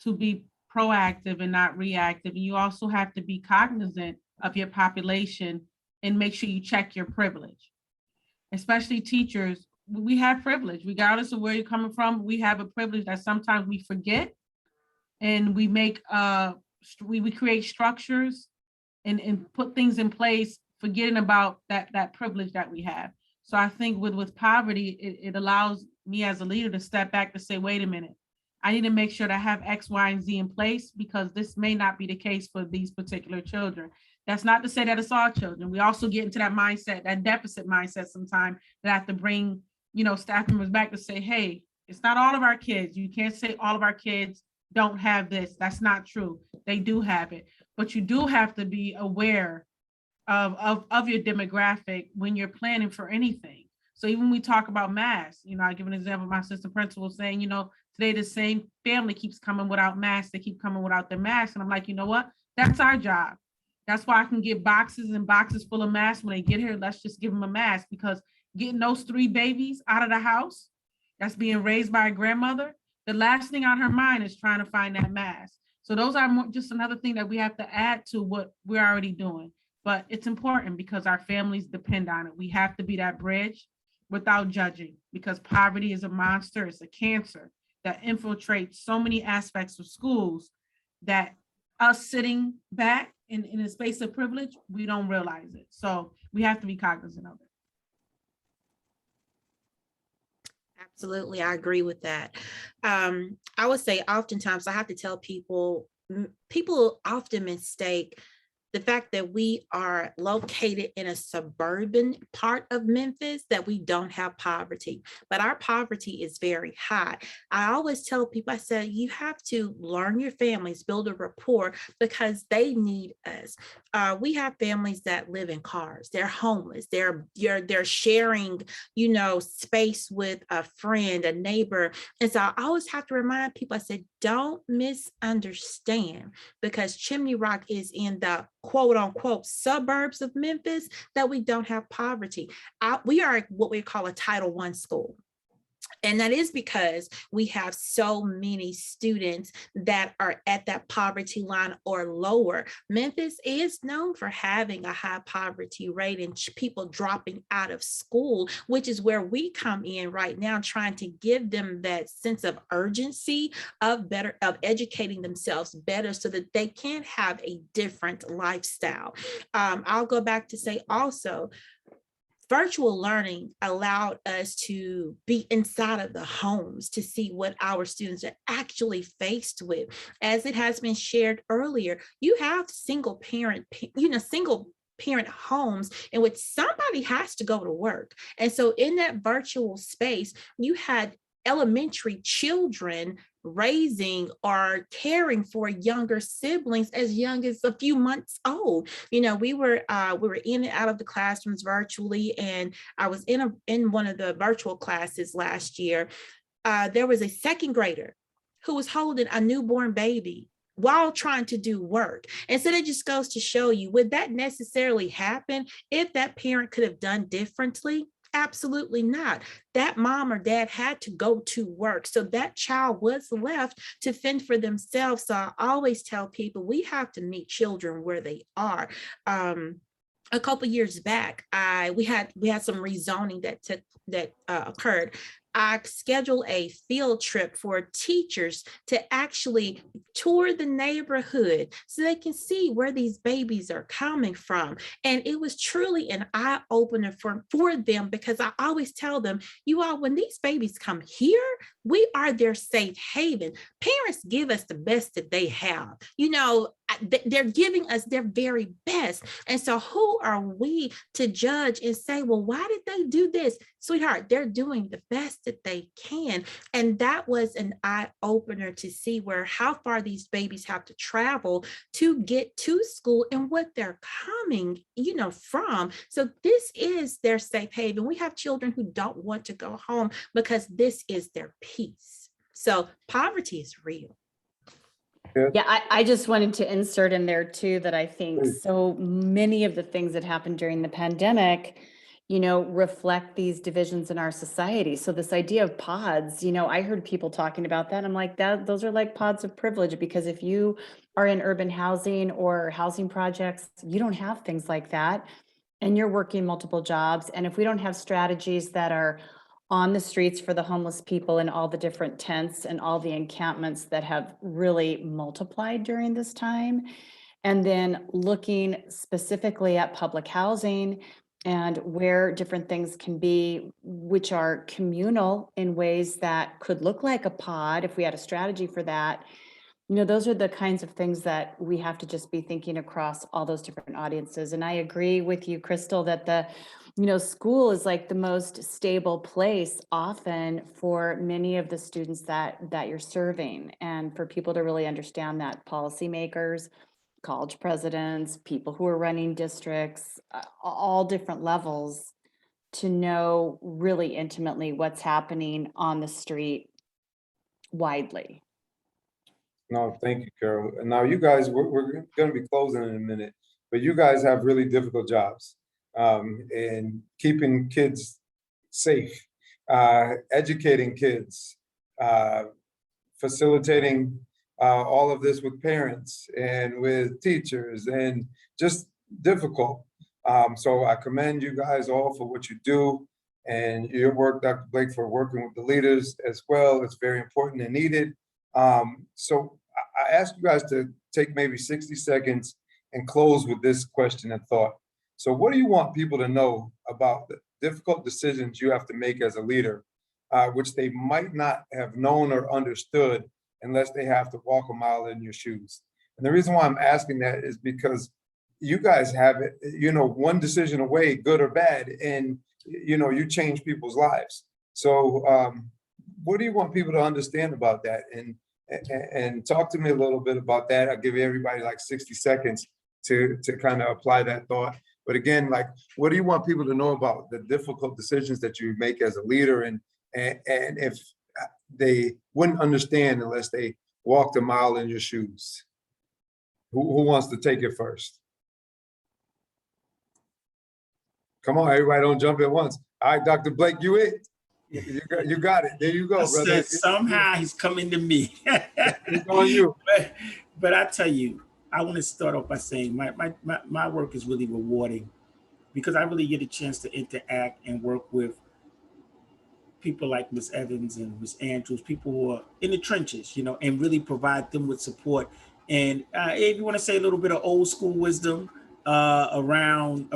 Speaker 4: be proactive and not reactive. And you also have to be cognizant of your population and make sure you check your privilege. Especially teachers, we have privilege, regardless of where you're coming from. We have a privilege that sometimes we forget, and we make we create structures and put things in place, forgetting about that privilege that we have. So I think with poverty, it allows me as a leader to step back to say, wait a minute, I need to make sure that I have X, Y, and Z in place, because this may not be the case for these particular children. That's not to say that it's all children. We also get into that mindset, that deficit mindset sometimes, that I have to bring, staff members back to say, hey, it's not all of our kids. You can't say all of our kids don't have this. That's not true. They do have it. But you do have to be aware of your demographic when you're planning for anything. So even when we talk about masks, I give an example of my assistant principal saying, today the same family keeps coming without masks. They keep coming without their masks. And I'm like, you know what? That's our job. That's why I can get boxes and boxes full of masks when they get here. Let's just give them a mask, because getting those 3 babies out of the house that's being raised by a grandmother, the last thing on her mind is trying to find that mask. So those are just another thing that we have to add to what we're already doing. But it's important because our families depend on it. We have to be that bridge without judging, because poverty is a monster. It's a cancer that infiltrates so many aspects of schools that us sitting back in a space of privilege, we don't realize it. So we have to be cognizant of it.
Speaker 3: Absolutely, I agree with that. I would say oftentimes I have to tell people often mistake the fact that we are located in a suburban part of Memphis, that we don't have poverty, but our poverty is very high. I always tell people, I said, you have to learn your families, build a rapport, because they need us. We have families that live in cars. They're homeless. They're sharing, space with a friend, a neighbor. And so I always have to remind people, I said, don't misunderstand, because Chimneyrock is in the quote unquote suburbs of Memphis, that we don't have poverty. We are what we call a Title I school. And that is because we have so many students that are at that poverty line or lower. Memphis is known for having a high poverty rate and people dropping out of school, which is where we come in right now, trying to give them that sense of urgency of educating themselves better so that they can have a different lifestyle. I'll go back to say also, virtual learning allowed us to be inside of the homes to see what our students are actually faced with. As it has been shared earlier, you have single parent homes in which somebody has to go to work. And so in that virtual space, you had elementary children raising or caring for younger siblings as young as a few months old. You know, we were in and out of the classrooms virtually, and I was in one of the virtual classes last year. There was a second grader who was holding a newborn baby while trying to do work. And so that just goes to show you, would that necessarily happen if that parent could have done differently? Absolutely not. That mom or dad had to go to work. So that child was left to fend for themselves. So I always tell people we have to meet children where they are. A couple years back, we had some rezoning that occurred. I scheduled a field trip for teachers to actually tour the neighborhood so they can see where these babies are coming from. And it was truly an eye-opener for them, because I always tell them, you all, when these babies come here, we are their safe haven. Parents give us the best that they have. You know, they're giving us their very best. And so who are we to judge and say, well, why did they do this? Sweetheart, they're doing the best that they can. And that was an eye-opener to see how far these babies have to travel to get to school and what they're coming, you know, from. So this is their safe haven. We have children who don't want to go home because this is their peace. So poverty is real.
Speaker 1: Yeah, I just wanted to insert in there too that I think so many of the things that happened during the pandemic, you know, reflect these divisions in our society. So this idea of pods, you know, I heard people talking about that. I'm like, those are like pods of privilege, because if you are in urban housing or housing projects, you don't have things like that. And you're working multiple jobs. And if we don't have strategies that are on the streets for the homeless people and all the different tents and all the encampments that have really multiplied during this time, and then looking specifically at public housing and where different things can be, which are communal in ways that could look like a pod if we had a strategy for that. You know, those are the kinds of things that we have to just be thinking across all those different audiences. And I agree with you, Crystal, that school is like the most stable place often for many of the students that you're serving, and for people to really understand that, policymakers, college presidents, people who are running districts, all different levels, to know really intimately what's happening on the street widely.
Speaker 2: No, thank you, Carol. And now you guys, we're going to be closing in a minute, but you guys have really difficult jobs, and keeping kids safe, educating kids, facilitating all of this with parents and with teachers, and just difficult. So I commend you guys all for what you do, and your work, Dr. Blake, for working with the leaders as well. It's very important and needed. So I ask you guys to take maybe 60 seconds and close with this question and thought. So what do you want people to know about the difficult decisions you have to make as a leader, which they might not have known or understood unless they have to walk a mile in your shoes? And the reason why I'm asking that is because you guys have it, you know, one decision away, good or bad, and, you know, you change people's lives. So what do you want people to understand about that? And talk to me a little bit about that. I'll give everybody like 60 seconds to kind of apply that thought. But again, like, what do you want people to know about the difficult decisions that you make as a leader, and if they wouldn't understand unless they walked a mile in your shoes? Who wants to take it first? Come on, everybody, don't jump at once. All right, Dr. Blake, you it. You got it. There you go, brother.
Speaker 5: Somehow he's coming to me.
Speaker 2: It's on you.
Speaker 5: But I tell you, I want to start off by saying my work is really rewarding, because I really get a chance to interact and work with people like Ms. Evans and Ms. Andrews, people who are in the trenches, you know, and really provide them with support. And if you want to say a little bit of old school wisdom around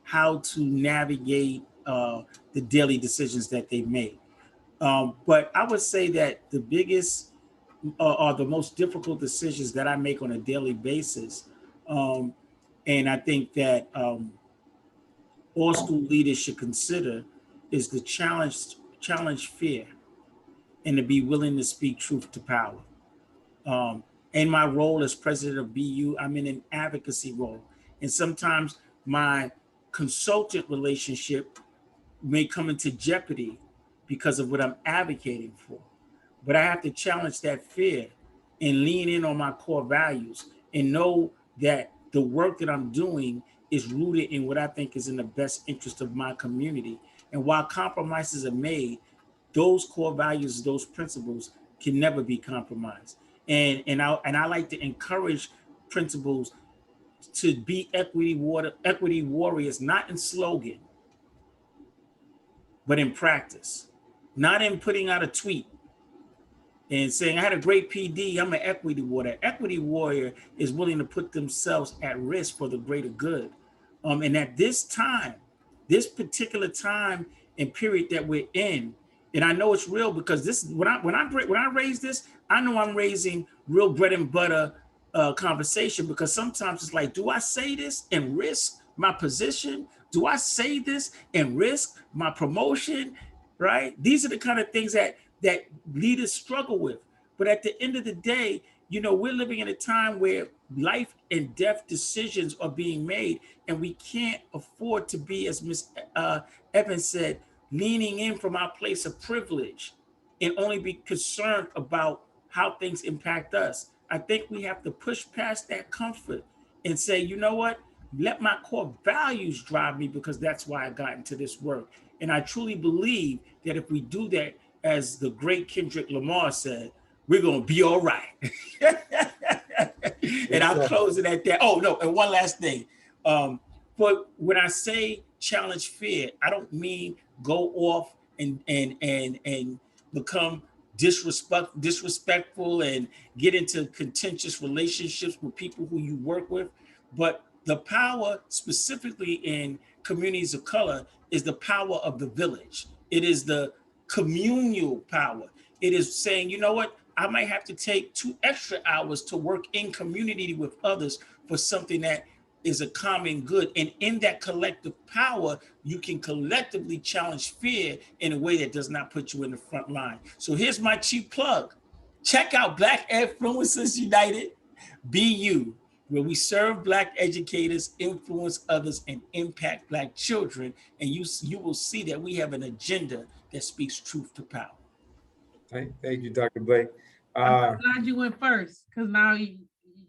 Speaker 5: how to navigate the daily decisions that they make. But I would say that the biggest or the most difficult decisions that I make on a daily basis And I think that all school leaders should consider is to challenge fear and to be willing to speak truth to power. In my role as president of BU, I'm in an advocacy role. And sometimes my consultant relationship may come into jeopardy because of what I'm advocating for. But I have to challenge that fear and lean in on my core values and know that the work that I'm doing is rooted in what I think is in the best interest of my community. And while compromises are made, those core values, those principles can never be compromised. And I like to encourage principals to be equity warriors, not in slogan, but in practice, not in putting out a tweet and saying, I had a great PD, I'm an equity warrior. Equity warrior is willing to put themselves at risk for the greater good. And at this time, this particular time and period that we're in, and I know it's real because this, when I raise this, I know I'm raising real bread and butter conversation, because sometimes it's like, do I say this and risk my position? Do I say this and risk my promotion? Right? These are the kind of things that leaders struggle with. But at the end of the day, you know, we're living in a time where life and death decisions are being made, and we can't afford to be, as Ms. Evans said, leaning in from our place of privilege and only be concerned about how things impact us. I think we have to push past that comfort and say, you know what? Let my core values drive me, because that's why I got into this work. And I truly believe that if we do that, as the great Kendrick Lamar said, we're going to be all right. And I'll close it at that. Oh, no, and one last thing. But when I say challenge fear, I don't mean go off and become disrespectful and get into contentious relationships with people who you work with. But the power, specifically in communities of color, is the power of the village. It is the communal power. It is saying, you know what, I might have to take 2 extra hours to work in community with others for something that is a common good. And in that collective power, you can collectively challenge fear in a way that does not put you in the front line. So here's my cheap plug. Check out Black Influencers United, BU, where we serve Black educators, influence others, and impact Black children. And you will see that we have an agenda that speaks truth to power.
Speaker 2: Thank you, Dr. Blake.
Speaker 4: I'm glad you went first, because now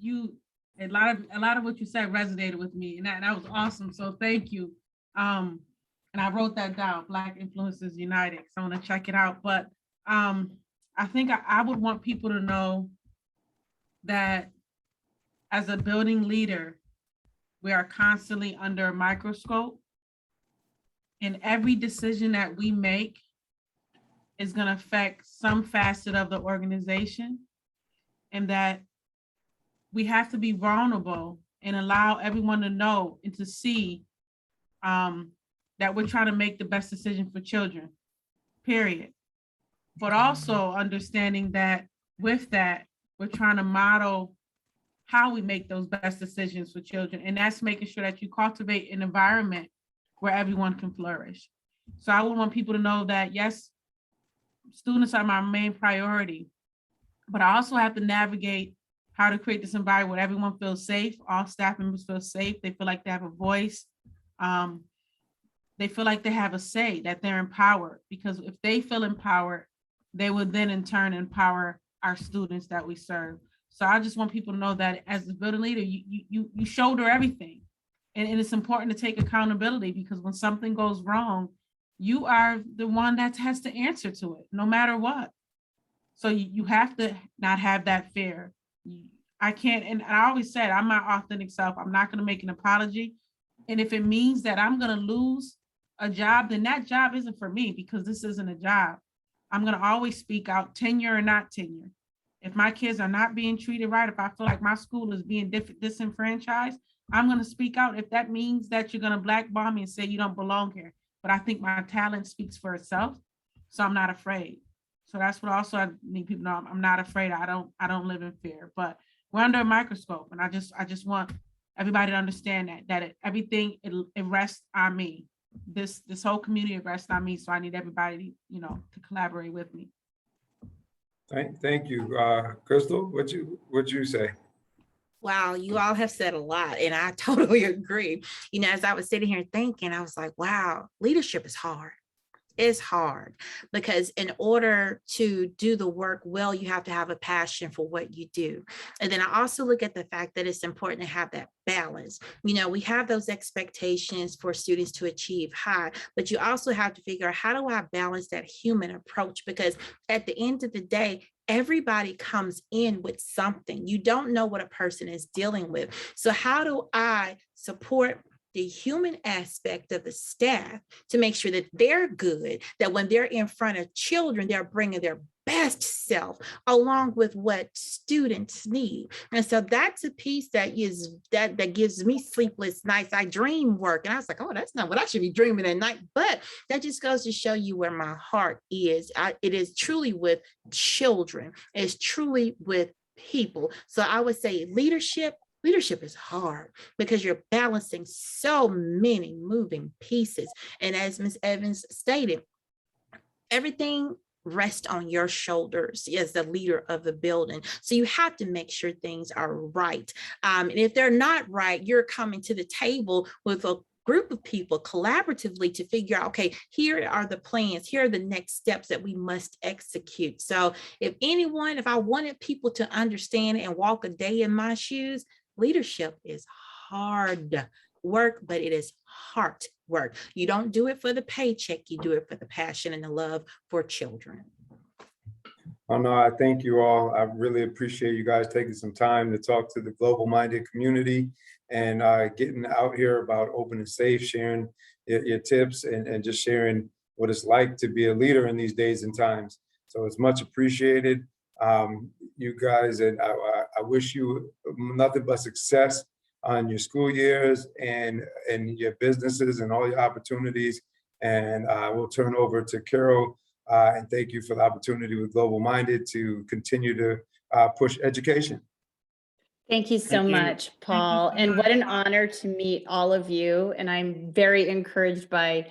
Speaker 4: you a lot of what you said resonated with me, and that was awesome. So thank you. And I wrote that down, Black Influencers United. So I want to check it out. But I think I would want people to know that as a building leader, we are constantly under a microscope, and every decision that we make is going to affect some facet of the organization, and that we have to be vulnerable and allow everyone to know and to see that we're trying to make the best decision for children, period. But also understanding that with that, we're trying to model how we make those best decisions for children. And that's making sure that you cultivate an environment where everyone can flourish. So I would want people to know that, yes, students are my main priority, but I also have to navigate how to create this environment where everyone feels safe, all staff members feel safe, they feel like they have a voice, they feel like they have a say, that they're empowered, because if they feel empowered, they will then in turn empower our students that we serve. So I just want people to know that as a building leader, you shoulder everything. And it's important to take accountability, because when something goes wrong, you are the one that has to answer to it, no matter what. So you have to not have that fear. I can't, and I always said, I'm my authentic self. I'm not going to make an apology. And if it means that I'm going to lose a job, then that job isn't for me, because this isn't a job. I'm going to always speak out, tenure or not tenure. If my kids are not being treated right, if I feel like my school is being disenfranchised, I'm going to speak out. If that means that you're going to blackball me and say you don't belong here, but I think my talent speaks for itself, so I'm not afraid. So that's what also I need people to know. I'm not afraid. I don't live in fear. But we're under a microscope, and I just want everybody to understand that everything, it rests on me. This whole community rests on me. So I need everybody, to collaborate with me.
Speaker 2: Thank you. Crystal, what'd you say?
Speaker 3: Wow, you all have said a lot, and I totally agree. As I was sitting here thinking, I was like, wow, leadership is hard. It's hard because in order to do the work well, you have to have a passion for what you do. And then I also look at the fact that it's important to have that balance. We have those expectations for students to achieve high, but you also have to figure out, how do I balance that human approach? Because at the end of the day, everybody comes in with something. You don't know what a person is dealing with. So how do I support the human aspect of the staff to make sure that they're good, that when they're in front of children, they're bringing their best self along with what students need? And so that's a piece that gives me sleepless nights. I dream work, and I was like, oh, that's not what I should be dreaming at night. But that just goes to show you where my heart is. It is truly with children. It's truly with people. So I would say leadership is hard because you're balancing so many moving pieces. And as Ms. Evans stated, everything rests on your shoulders as the leader of the building. So you have to make sure things are right. And if they're not right, you're coming to the table with a group of people collaboratively to figure out, okay, here are the plans, here are the next steps that we must execute. So if I wanted people to understand and walk a day in my shoes, leadership is hard work, but it is heart work. You don't do it for the paycheck, you do it for the passion and the love for children.
Speaker 2: Oh, no, I thank you all. I really appreciate you guys taking some time to talk to the global-minded community and getting out here about open and safe, sharing your tips and just sharing what it's like to be a leader in these days and times. So it's much appreciated. You guys, and I wish you nothing but success on your school years and your businesses and all your opportunities. And I will turn over to Carol. And thank you for the opportunity with Global Minded to continue to push education.
Speaker 1: Thank you so much, Paul. And what an honor to meet all of you. And I'm very encouraged by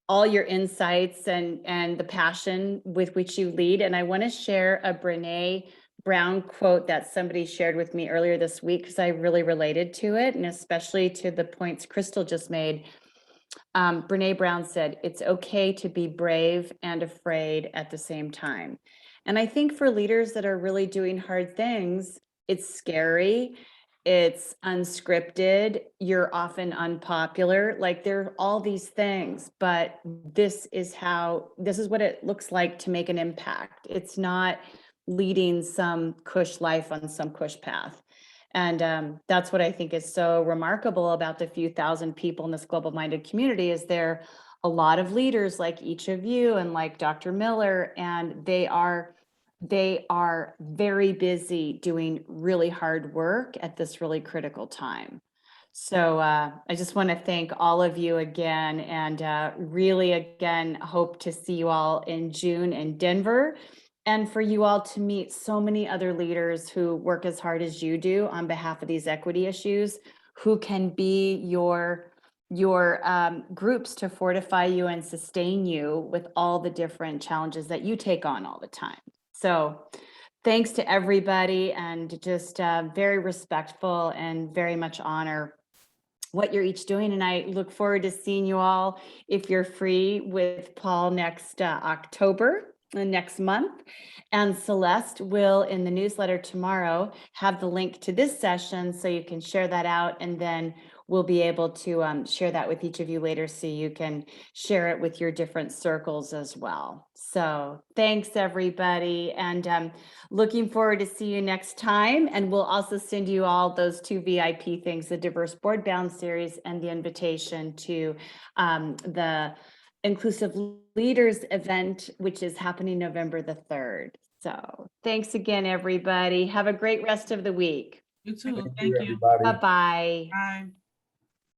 Speaker 1: all your insights and the passion with which you lead. And I want to share a Brene Brown quote that somebody shared with me earlier this week, because I really related to it, and especially to the points Crystal just made. Brene Brown said, "It's okay to be brave and afraid at the same time." And I think for leaders that are really doing hard things, it's scary, it's unscripted, you're often unpopular, like there are all these things, but this is what it looks like to make an impact. It's not leading some cush life on some cush path. And that's what I think is so remarkable about the few thousand people in this global-minded community, is there a lot of leaders like each of you and like Dr. Miller, and they are very busy doing really hard work at this really critical time. So I just want to thank all of you again, and really again hope to see you all in June in Denver. And for you all to meet so many other leaders who work as hard as you do on behalf of these equity issues, who can be your groups to fortify you and sustain you with all the different challenges that you take on all the time. So thanks to everybody, and just very respectful and very much honor what you're each doing. And I look forward to seeing you all, if you're free, with Paul next October. Next month. And Celeste will, in the newsletter tomorrow, have the link to this session so you can share that out, and then we'll be able to share that with each of you later so you can share it with your different circles as well. So thanks everybody, and looking forward to see you next time. And we'll also send you all those 2 VIP things, the Diverse Board Bound series and the invitation to the Inclusive Leaders event, which is happening November the 3rd. So thanks again, everybody. Have a great rest of the week.
Speaker 4: You too.
Speaker 2: Thank
Speaker 4: Thank
Speaker 2: you,
Speaker 4: you.
Speaker 2: everybody.
Speaker 1: Bye-bye.
Speaker 4: Bye.